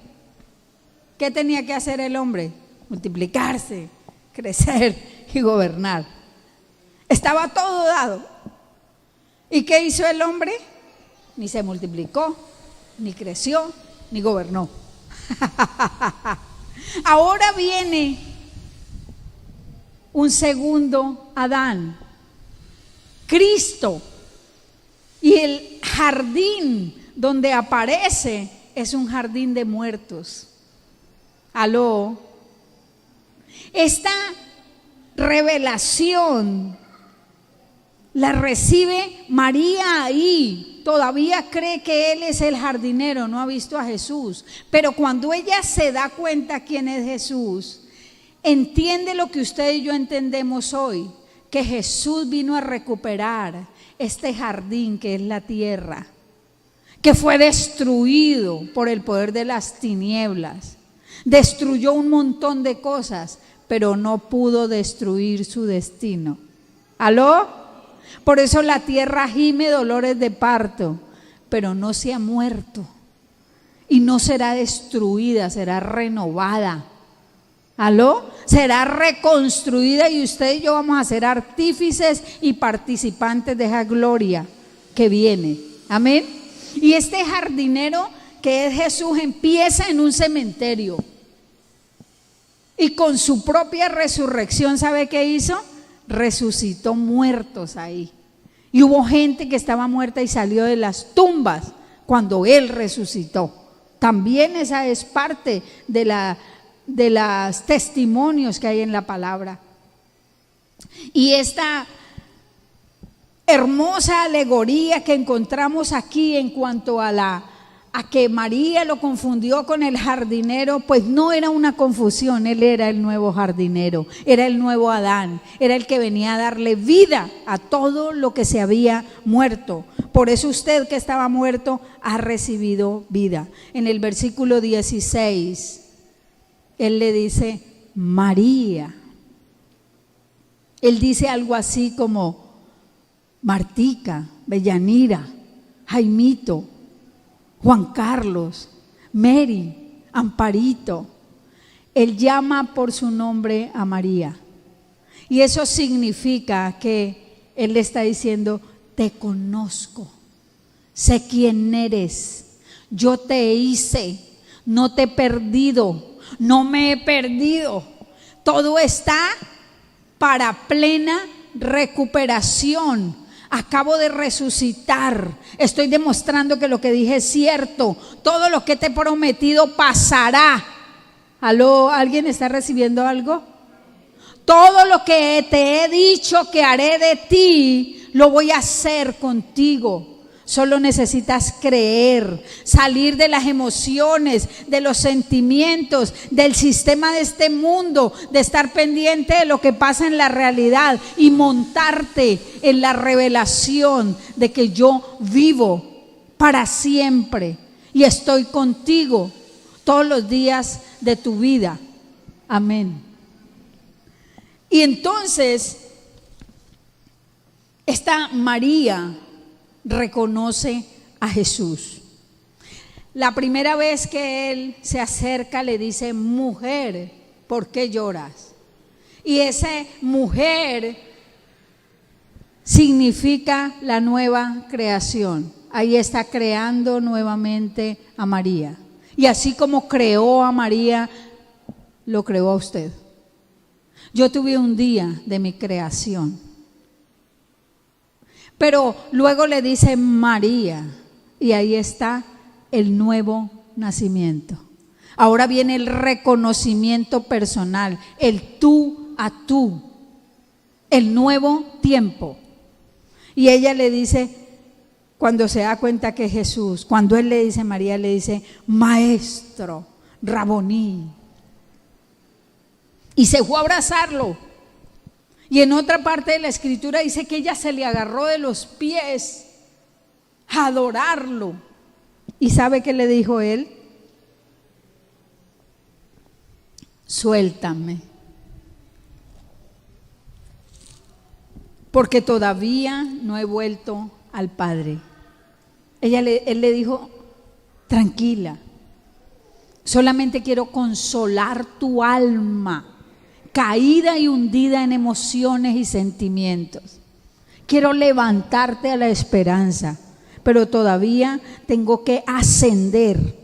¿Qué tenía que hacer el hombre? Multiplicarse, crecer y gobernar. Estaba todo dado. ¿Y qué hizo el hombre? Ni se multiplicó, ni creció, ni gobernó. Ahora viene un segundo Adán, Cristo. Y el jardín donde aparece es un jardín de muertos. Aló. Esta revelación la recibe María ahí. Todavía cree que Él es el jardinero, no ha visto a Jesús. Pero cuando ella se da cuenta quién es Jesús, entiende lo que usted y yo entendemos hoy: que Jesús vino a recuperar este jardín que es la tierra, que fue destruido por el poder de las tinieblas. Destruyó un montón de cosas, pero no pudo destruir su destino. ¿Aló? Por eso la tierra gime dolores de parto, pero no se ha muerto. Y no será destruida, será renovada. ¿Aló? Será reconstruida y usted y yo vamos a ser artífices y participantes de esa gloria que viene. Amén. Y este jardinero que es Jesús empieza en un cementerio. Y con su propia resurrección, ¿sabe qué hizo? Resucitó muertos ahí. Y hubo gente que estaba muerta y salió de las tumbas cuando Él resucitó. También esa es parte de los testimonios que hay en la palabra. Y esta hermosa alegoría que encontramos aquí en cuanto a que María lo confundió con el jardinero, pues no era una confusión, él era el nuevo jardinero, era el nuevo Adán, era el que venía a darle vida a todo lo que se había muerto. Por eso usted que estaba muerto ha recibido vida. En el versículo 16, él le dice María. Él dice algo así como Martica, Bellanira, Jaimito, Juan Carlos, Mary, Amparito. Él llama por su nombre a María. Y eso significa que Él le está diciendo, te conozco, sé quién eres, yo te hice, no te he perdido, no me he perdido. Todo está para plena recuperación. Acabo de resucitar, estoy demostrando que lo que dije es cierto, todo lo que te he prometido pasará. ¿Aló? ¿Alguien está recibiendo algo? Todo lo que te he dicho que haré de ti, lo voy a hacer contigo. Solo necesitas creer, salir de las emociones, de los sentimientos, del sistema de este mundo, de estar pendiente de lo que pasa en la realidad y montarte en la revelación de que yo vivo para siempre y estoy contigo todos los días de tu vida. Amén. Y entonces, esta María reconoce a Jesús. La primera vez que Él se acerca le dice, mujer, ¿por qué lloras? Y esa mujer significa la nueva creación. Ahí está creando nuevamente a María. Y así como creó a María, lo creó a usted. Yo tuve un día de mi creación. Pero luego le dice María, y ahí está el nuevo nacimiento. Ahora viene el reconocimiento personal, el tú a tú, el nuevo tiempo. Y ella le dice, cuando se da cuenta que Jesús, cuando Él le dice, María le dice, maestro, Raboní. Y se fue a abrazarlo. Y en otra parte de la escritura dice que ella se le agarró de los pies a adorarlo. ¿Y sabe qué le dijo Él? Suéltame, porque todavía no he vuelto al Padre. Él le dijo, tranquila, solamente quiero consolar tu alma caída y hundida en emociones y sentimientos. Quiero levantarte a la esperanza, pero todavía tengo que ascender.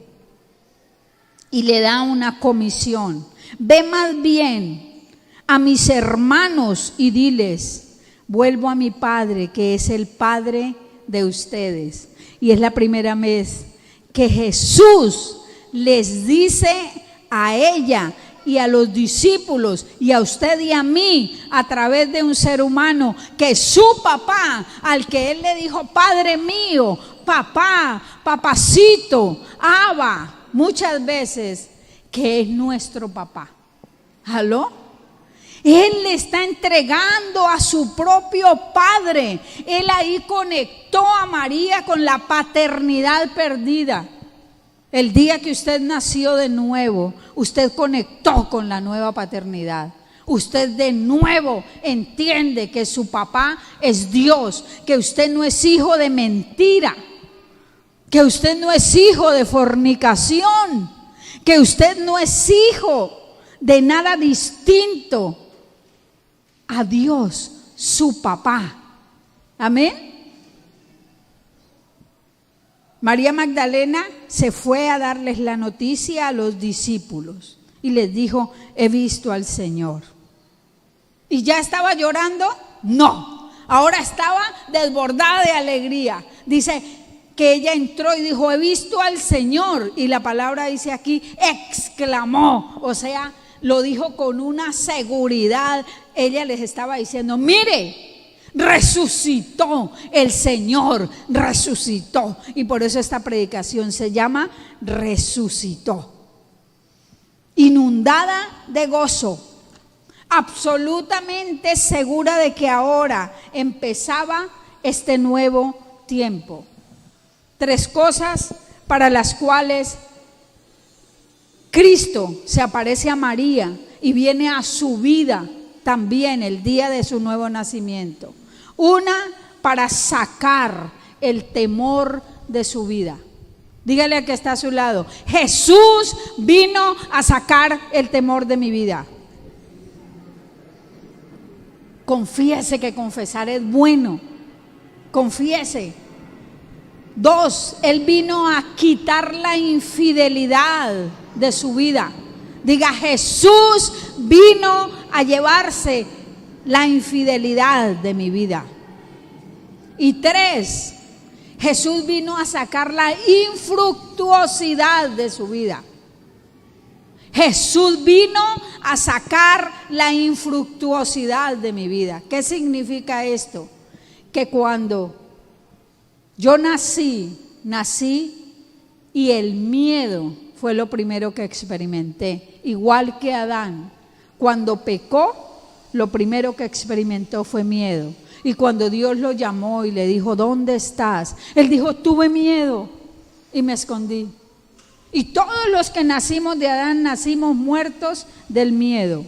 Y le da una comisión. Ve más bien a mis hermanos y diles, vuelvo a mi Padre, que es el Padre de ustedes. Y es la primera vez que Jesús les dice a ella y a los discípulos y a usted y a mí a través de un ser humano que su papá, al que Él le dijo Padre mío, papá, papacito, Abba, muchas veces, que es nuestro papá. ¿Aló? Él le está entregando a su propio Padre. Él ahí conectó a María con la paternidad perdida. El día que usted nació de nuevo, usted conectó con la nueva paternidad. Usted de nuevo entiende que su papá es Dios, que usted no es hijo de mentira, que usted no es hijo de fornicación, que usted no es hijo de nada distinto a Dios, su papá. Amén. María Magdalena se fue a darles la noticia a los discípulos y les dijo: he visto al Señor. ¿Y ya estaba llorando? No, ahora estaba desbordada de alegría. Dice que ella entró y dijo: he visto al Señor. Y la palabra dice aquí, exclamó, o sea, lo dijo con una seguridad. Ella les estaba diciendo: mire, resucitó, el Señor resucitó. Y por eso esta predicación se llama Resucitó. Inundada de gozo, absolutamente segura de que ahora empezaba este nuevo tiempo. 3 cosas para las cuales Cristo se aparece a María y viene a su vida también el día de su nuevo nacimiento. Una, para sacar el temor de su vida. Dígale al que está a su lado: Jesús vino a sacar el temor de mi vida. Confiese que confesar es bueno. Confiese. 2, Él vino a quitar la infidelidad de su vida. Diga: Jesús vino a llevarse la infidelidad de mi vida. Y 3, Jesús vino a sacar la infructuosidad de su vida. Jesús vino a sacar la infructuosidad de mi vida. ¿Qué significa esto? Que cuando yo nací y el miedo fue lo primero que experimenté. Igual que Adán, cuando pecó, lo primero que experimentó fue miedo. Y cuando Dios lo llamó y le dijo: ¿dónde estás? Él dijo: tuve miedo y me escondí. Y todos los que nacimos de Adán nacimos muertos del miedo.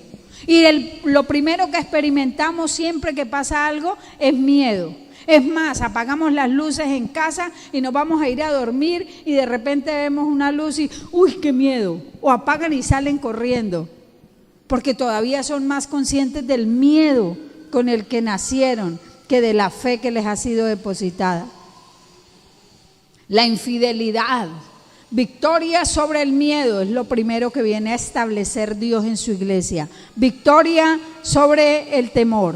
Y lo primero que experimentamos siempre que pasa algo es miedo. Es más, apagamos las luces en casa y nos vamos a ir a dormir y de repente vemos una luz y ¡uy, qué miedo! O apagan y salen corriendo, porque todavía son más conscientes del miedo con el que nacieron que de la fe que les ha sido depositada. La infidelidad, victoria sobre el miedo, es lo primero que viene a establecer Dios en su iglesia. Victoria sobre el temor.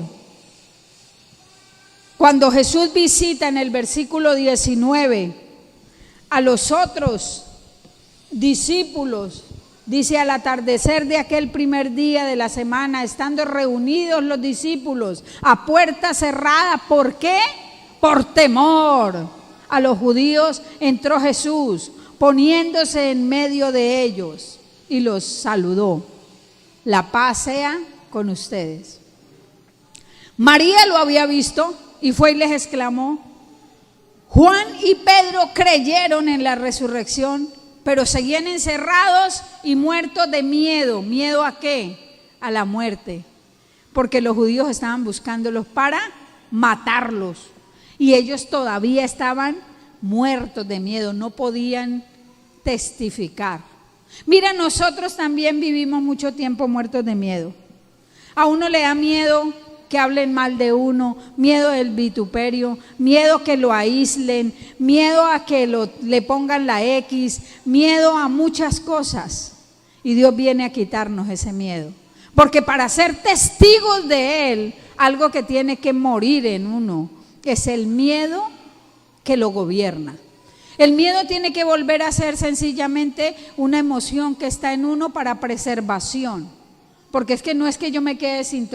Cuando Jesús visita en el versículo 19 a los otros discípulos, dice: al atardecer de aquel primer día de la semana, estando reunidos los discípulos a puerta cerrada. ¿Por qué? Por temor a los judíos, entró Jesús, poniéndose en medio de ellos, y los saludó: la paz sea con ustedes. María lo había visto y fue y les exclamó. Juan y Pedro creyeron en la resurrección, pero seguían encerrados y muertos de miedo. ¿Miedo a qué? A la muerte, porque los judíos estaban buscándolos para matarlos y ellos todavía estaban muertos de miedo, no podían testificar. Mira, nosotros también vivimos mucho tiempo muertos de miedo. A uno le da miedo que hablen mal de uno, miedo del vituperio, miedo que lo aíslen, miedo a que le pongan la X, miedo a muchas cosas. Y Dios viene a quitarnos ese miedo, porque para ser testigos de Él, algo que tiene que morir en uno es el miedo que lo gobierna. El miedo tiene que volver a ser sencillamente una emoción que está en uno para preservación. Porque es que no es que yo me quede sin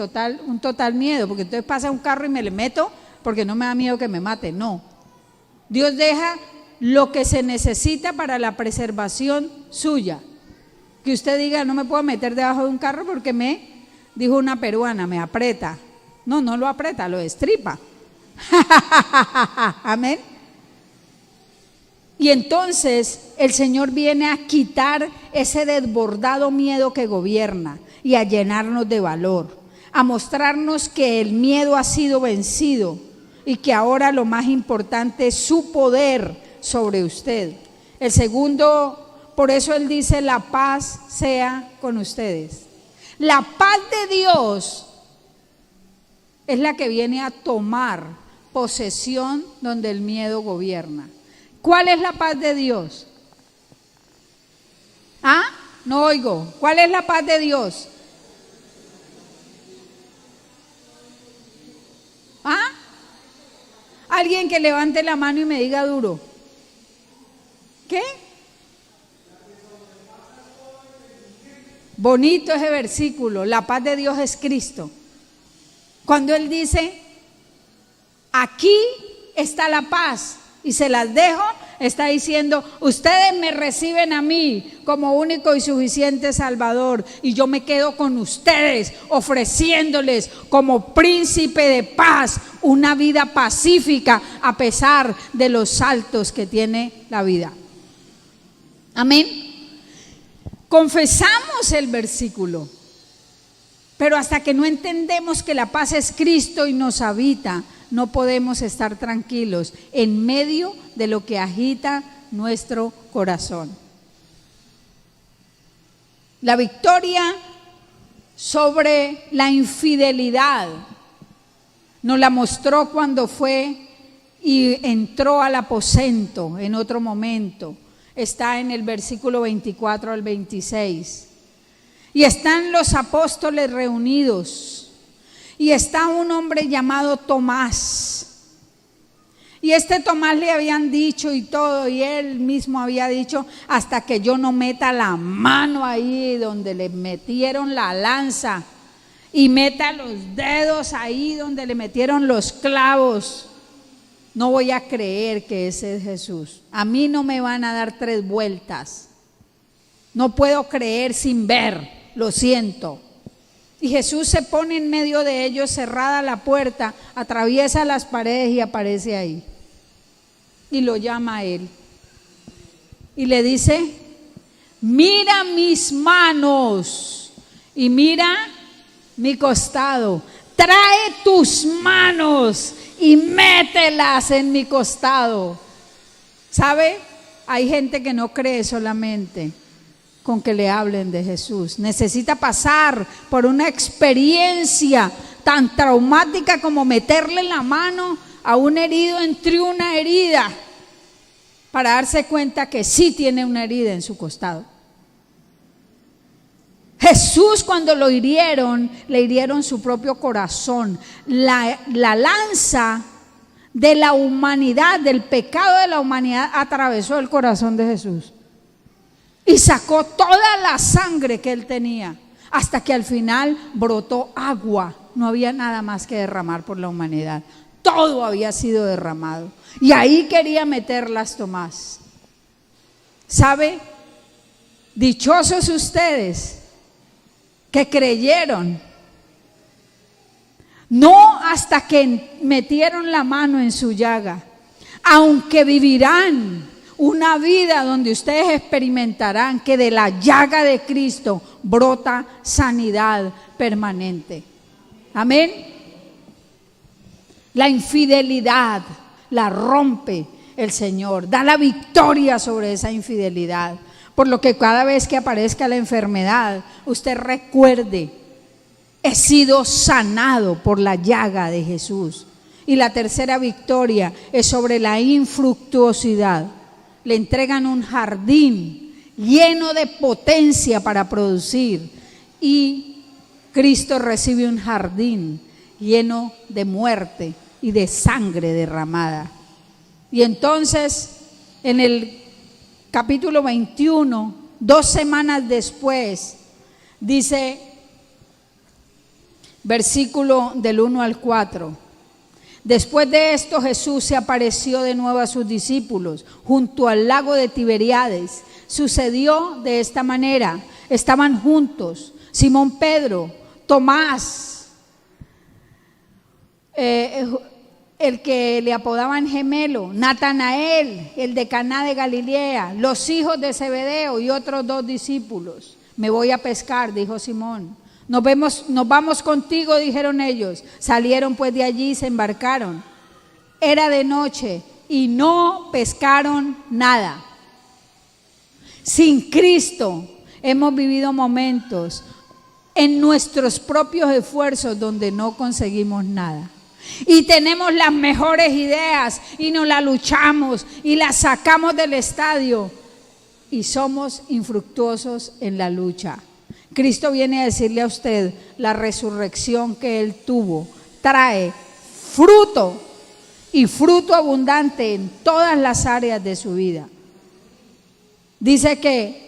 un total miedo, porque entonces pasa un carro y me le meto porque no me da miedo que me mate. No, Dios deja lo que se necesita para la preservación suya. Que usted diga: no me puedo meter debajo de un carro porque dijo una peruana, me aprieta. No, no lo aprieta, lo destripa. Amén. Y entonces el Señor viene a quitar ese desbordado miedo que gobierna, y a llenarnos de valor, a mostrarnos que el miedo ha sido vencido y que ahora lo más importante es su poder sobre usted. El segundo, por eso él dice, la paz sea con ustedes. La paz de Dios es la que viene a tomar posesión donde el miedo gobierna. ¿Cuál es la paz de Dios? ¿Ah? No oigo. ¿Cuál es la paz de Dios? ¿Ah? Alguien que levante la mano y me diga duro. ¿Qué? Bonito ese versículo. La paz de Dios es Cristo. Cuando Él dice, aquí está la paz y se las dejo, está diciendo, ustedes me reciben a mí como único y suficiente Salvador y yo me quedo con ustedes ofreciéndoles como príncipe de paz una vida pacífica a pesar de los saltos que tiene la vida. Amén. Confesamos el versículo, pero hasta que no entendemos que la paz es Cristo y nos habita, no podemos estar tranquilos en medio de lo que agita nuestro corazón. La victoria sobre la infidelidad nos la mostró cuando fue y entró al aposento en otro momento. Está en el versículo 24 al 26. Y están los apóstoles reunidos. Y está un hombre llamado Tomás. Y este Tomás le habían dicho y todo, y él mismo había dicho, hasta que yo no meta la mano ahí donde le metieron la lanza, y meta los dedos ahí donde le metieron los clavos, no voy a creer que ese es Jesús. A mí no me van a dar 3 vueltas. No puedo creer sin ver, lo siento. Y Jesús se pone en medio de ellos, cerrada la puerta, atraviesa las paredes y aparece ahí. Y lo llama a él. Y le dice, mira mis manos y mira mi costado. Trae tus manos y mételas en mi costado. ¿Sabe? Hay gente que no cree solamente con que le hablen de Jesús. Necesita pasar por una experiencia tan traumática como meterle la mano a un herido entre una herida para darse cuenta que sí tiene una herida en su costado. Jesús, cuando lo hirieron, le hirieron su propio corazón. La lanza de la humanidad, del pecado de la humanidad, atravesó el corazón de Jesús y sacó toda la sangre que él tenía, hasta que al final brotó agua. No había nada más que derramar por la humanidad. Todo había sido derramado. Y ahí quería meterlas Tomás. ¿Sabe? Dichosos ustedes que creyeron, no hasta que metieron la mano en su llaga, aunque vivirán una vida donde ustedes experimentarán que de la llaga de Cristo brota sanidad permanente. Amén. La infidelidad la rompe el Señor, da la victoria sobre esa infidelidad. Por lo que cada vez que aparezca la enfermedad, usted recuerde, he sido sanado por la llaga de Jesús. Y la tercera victoria es sobre la infructuosidad. Le entregan un jardín lleno de potencia para producir, y Cristo recibe un jardín lleno de muerte y de sangre derramada. Y entonces, en el capítulo 21, 2 semanas después, dice, versículo del 1 al 4. Después de esto, Jesús se apareció de nuevo a sus discípulos junto al lago de Tiberíades. Sucedió de esta manera: estaban juntos Simón Pedro, Tomás, el que le apodaban Gemelo, Natanael, el de Caná de Galilea, los hijos de Zebedeo y otros 2 discípulos. Me voy a pescar, dijo Simón. Nos vamos contigo, dijeron ellos. Salieron pues de allí y se embarcaron. Era de noche y no pescaron nada. Sin Cristo hemos vivido momentos en nuestros propios esfuerzos donde no conseguimos nada. Y tenemos las mejores ideas y nos las luchamos y las sacamos del estadio y somos infructuosos en la lucha. Cristo viene a decirle a usted, la resurrección que Él tuvo trae fruto y fruto abundante en todas las áreas de su vida. Dice que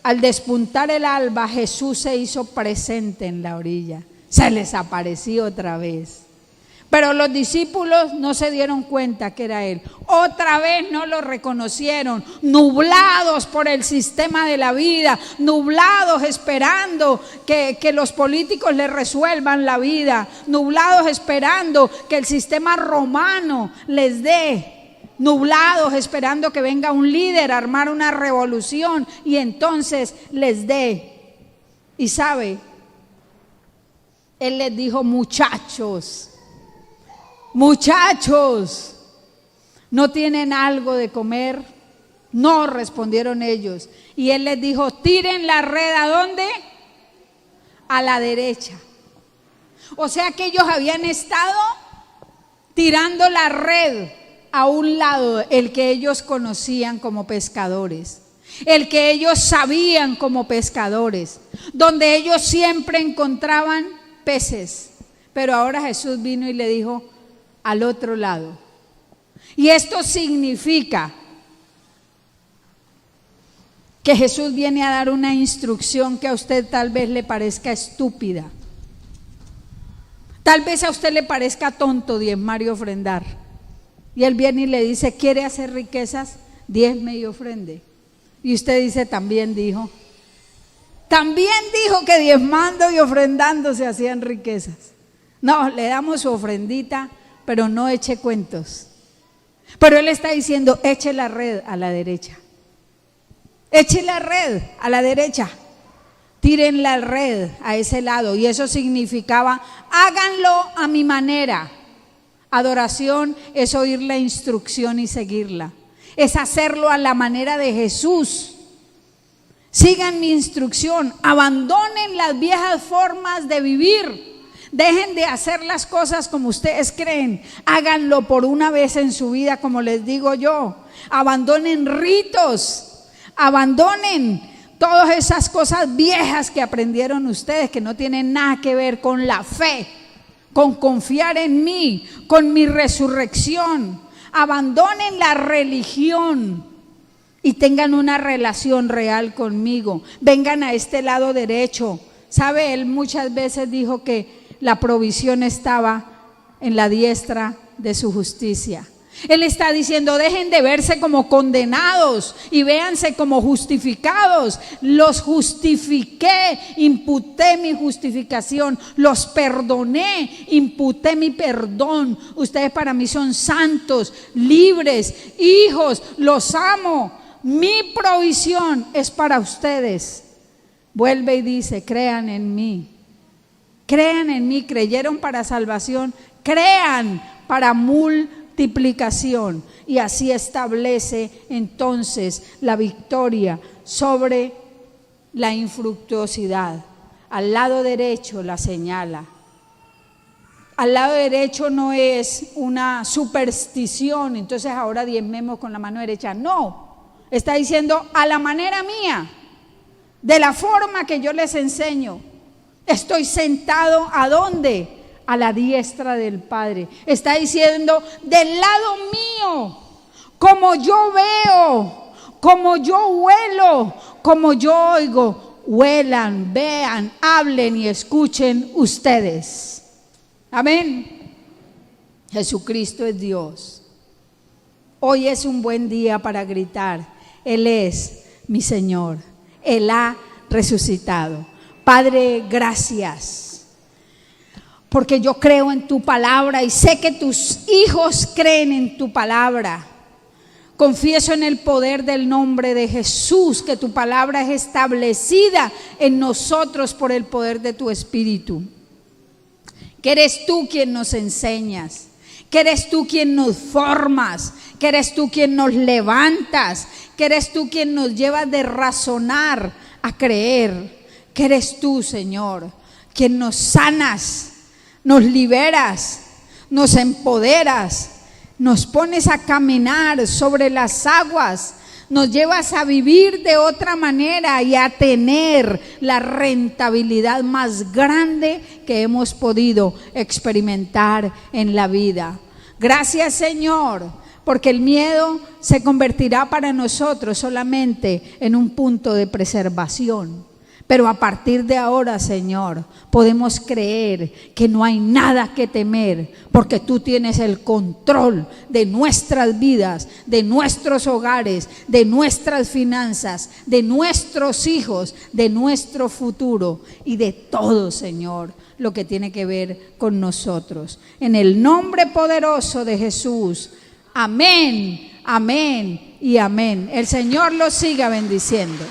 al despuntar el alba, Jesús se hizo presente en la orilla. Se les apareció otra vez. Pero los discípulos no se dieron cuenta que era Él. Otra vez no lo reconocieron, nublados por el sistema de la vida, nublados esperando que los políticos les resuelvan la vida, nublados esperando que el sistema romano les dé, nublados esperando que venga un líder a armar una revolución y entonces les dé. Y sabe, Él les dijo: muchachos, ¿no tienen algo de comer? No, respondieron ellos. Y Él les dijo: tiren la red, ¿a dónde? A la derecha. O sea que ellos habían estado tirando la red a un lado, el que ellos conocían como pescadores, el que ellos sabían como pescadores, donde ellos siempre encontraban peces. Pero ahora Jesús vino y le dijo: al otro lado. Y esto significa que Jesús viene a dar una instrucción que a usted tal vez le parezca estúpida. Tal vez a usted le parezca tonto diezmar y ofrendar. Y Él viene y le dice: ¿quiere hacer riquezas? Diezme y ofrende. Y usted dice: también dijo que diezmando y ofrendando se hacían riquezas. No, le damos su ofrendita, pero no eche cuentos. Pero Él está diciendo: eche la red a la derecha. Eche la red a la derecha. Tiren la red a ese lado. Y eso significaba: háganlo a mi manera. Adoración es oír la instrucción y seguirla. Es hacerlo a la manera de Jesús. Sigan mi instrucción. Abandonen las viejas formas de vivir. Dejen de hacer las cosas como ustedes creen. Háganlo por una vez en su vida, como les digo yo. Abandonen ritos. Abandonen todas esas cosas viejas que aprendieron ustedes, que no tienen nada que ver con la fe, con confiar en mí, con mi resurrección. Abandonen la religión y tengan una relación real conmigo. Vengan a este lado derecho. ¿Sabe? Él muchas veces dijo que la provisión estaba en la diestra de su justicia. Él está diciendo: dejen de verse como condenados y véanse como justificados. Los justifiqué, imputé mi justificación. Los perdoné, imputé mi perdón. Ustedes para mí son santos, libres, hijos, los amo. Mi provisión es para ustedes. Vuelve y dice: crean en mí. Crean en mí. Creyeron para salvación, crean para multiplicación. Y así establece entonces la victoria sobre la infructuosidad. Al lado derecho la señala. Al lado derecho no es una superstición, entonces ahora diezmemos con la mano derecha. No, está diciendo: a la manera mía, de la forma que yo les enseño. Estoy sentado ¿a dónde? A la diestra del Padre. Está diciendo: del lado mío, como yo veo, como yo huelo, como yo oigo, huelan, vean, hablen y escuchen ustedes. Amén. Jesucristo es Dios. Hoy es un buen día para gritar: Él es mi Señor. Él ha resucitado. Padre, gracias, porque yo creo en tu palabra y sé que tus hijos creen en tu palabra. Confieso en el poder del nombre de Jesús que tu palabra es establecida en nosotros por el poder de tu Espíritu. Que eres tú quien nos enseñas, que eres tú quien nos formas, que eres tú quien nos levantas, que eres tú quien nos lleva de razonar a creer, que eres tú, Señor, quien nos sanas, nos liberas, nos empoderas, nos pones a caminar sobre las aguas, nos llevas a vivir de otra manera y a tener la rentabilidad más grande que hemos podido experimentar en la vida. Gracias, Señor, porque el miedo se convertirá para nosotros solamente en un punto de preservación. Pero a partir de ahora, Señor, podemos creer que no hay nada que temer, porque tú tienes el control de nuestras vidas, de nuestros hogares, de nuestras finanzas, de nuestros hijos, de nuestro futuro y de todo, Señor, lo que tiene que ver con nosotros. En el nombre poderoso de Jesús. Amén, amén y amén. El Señor los siga bendiciendo.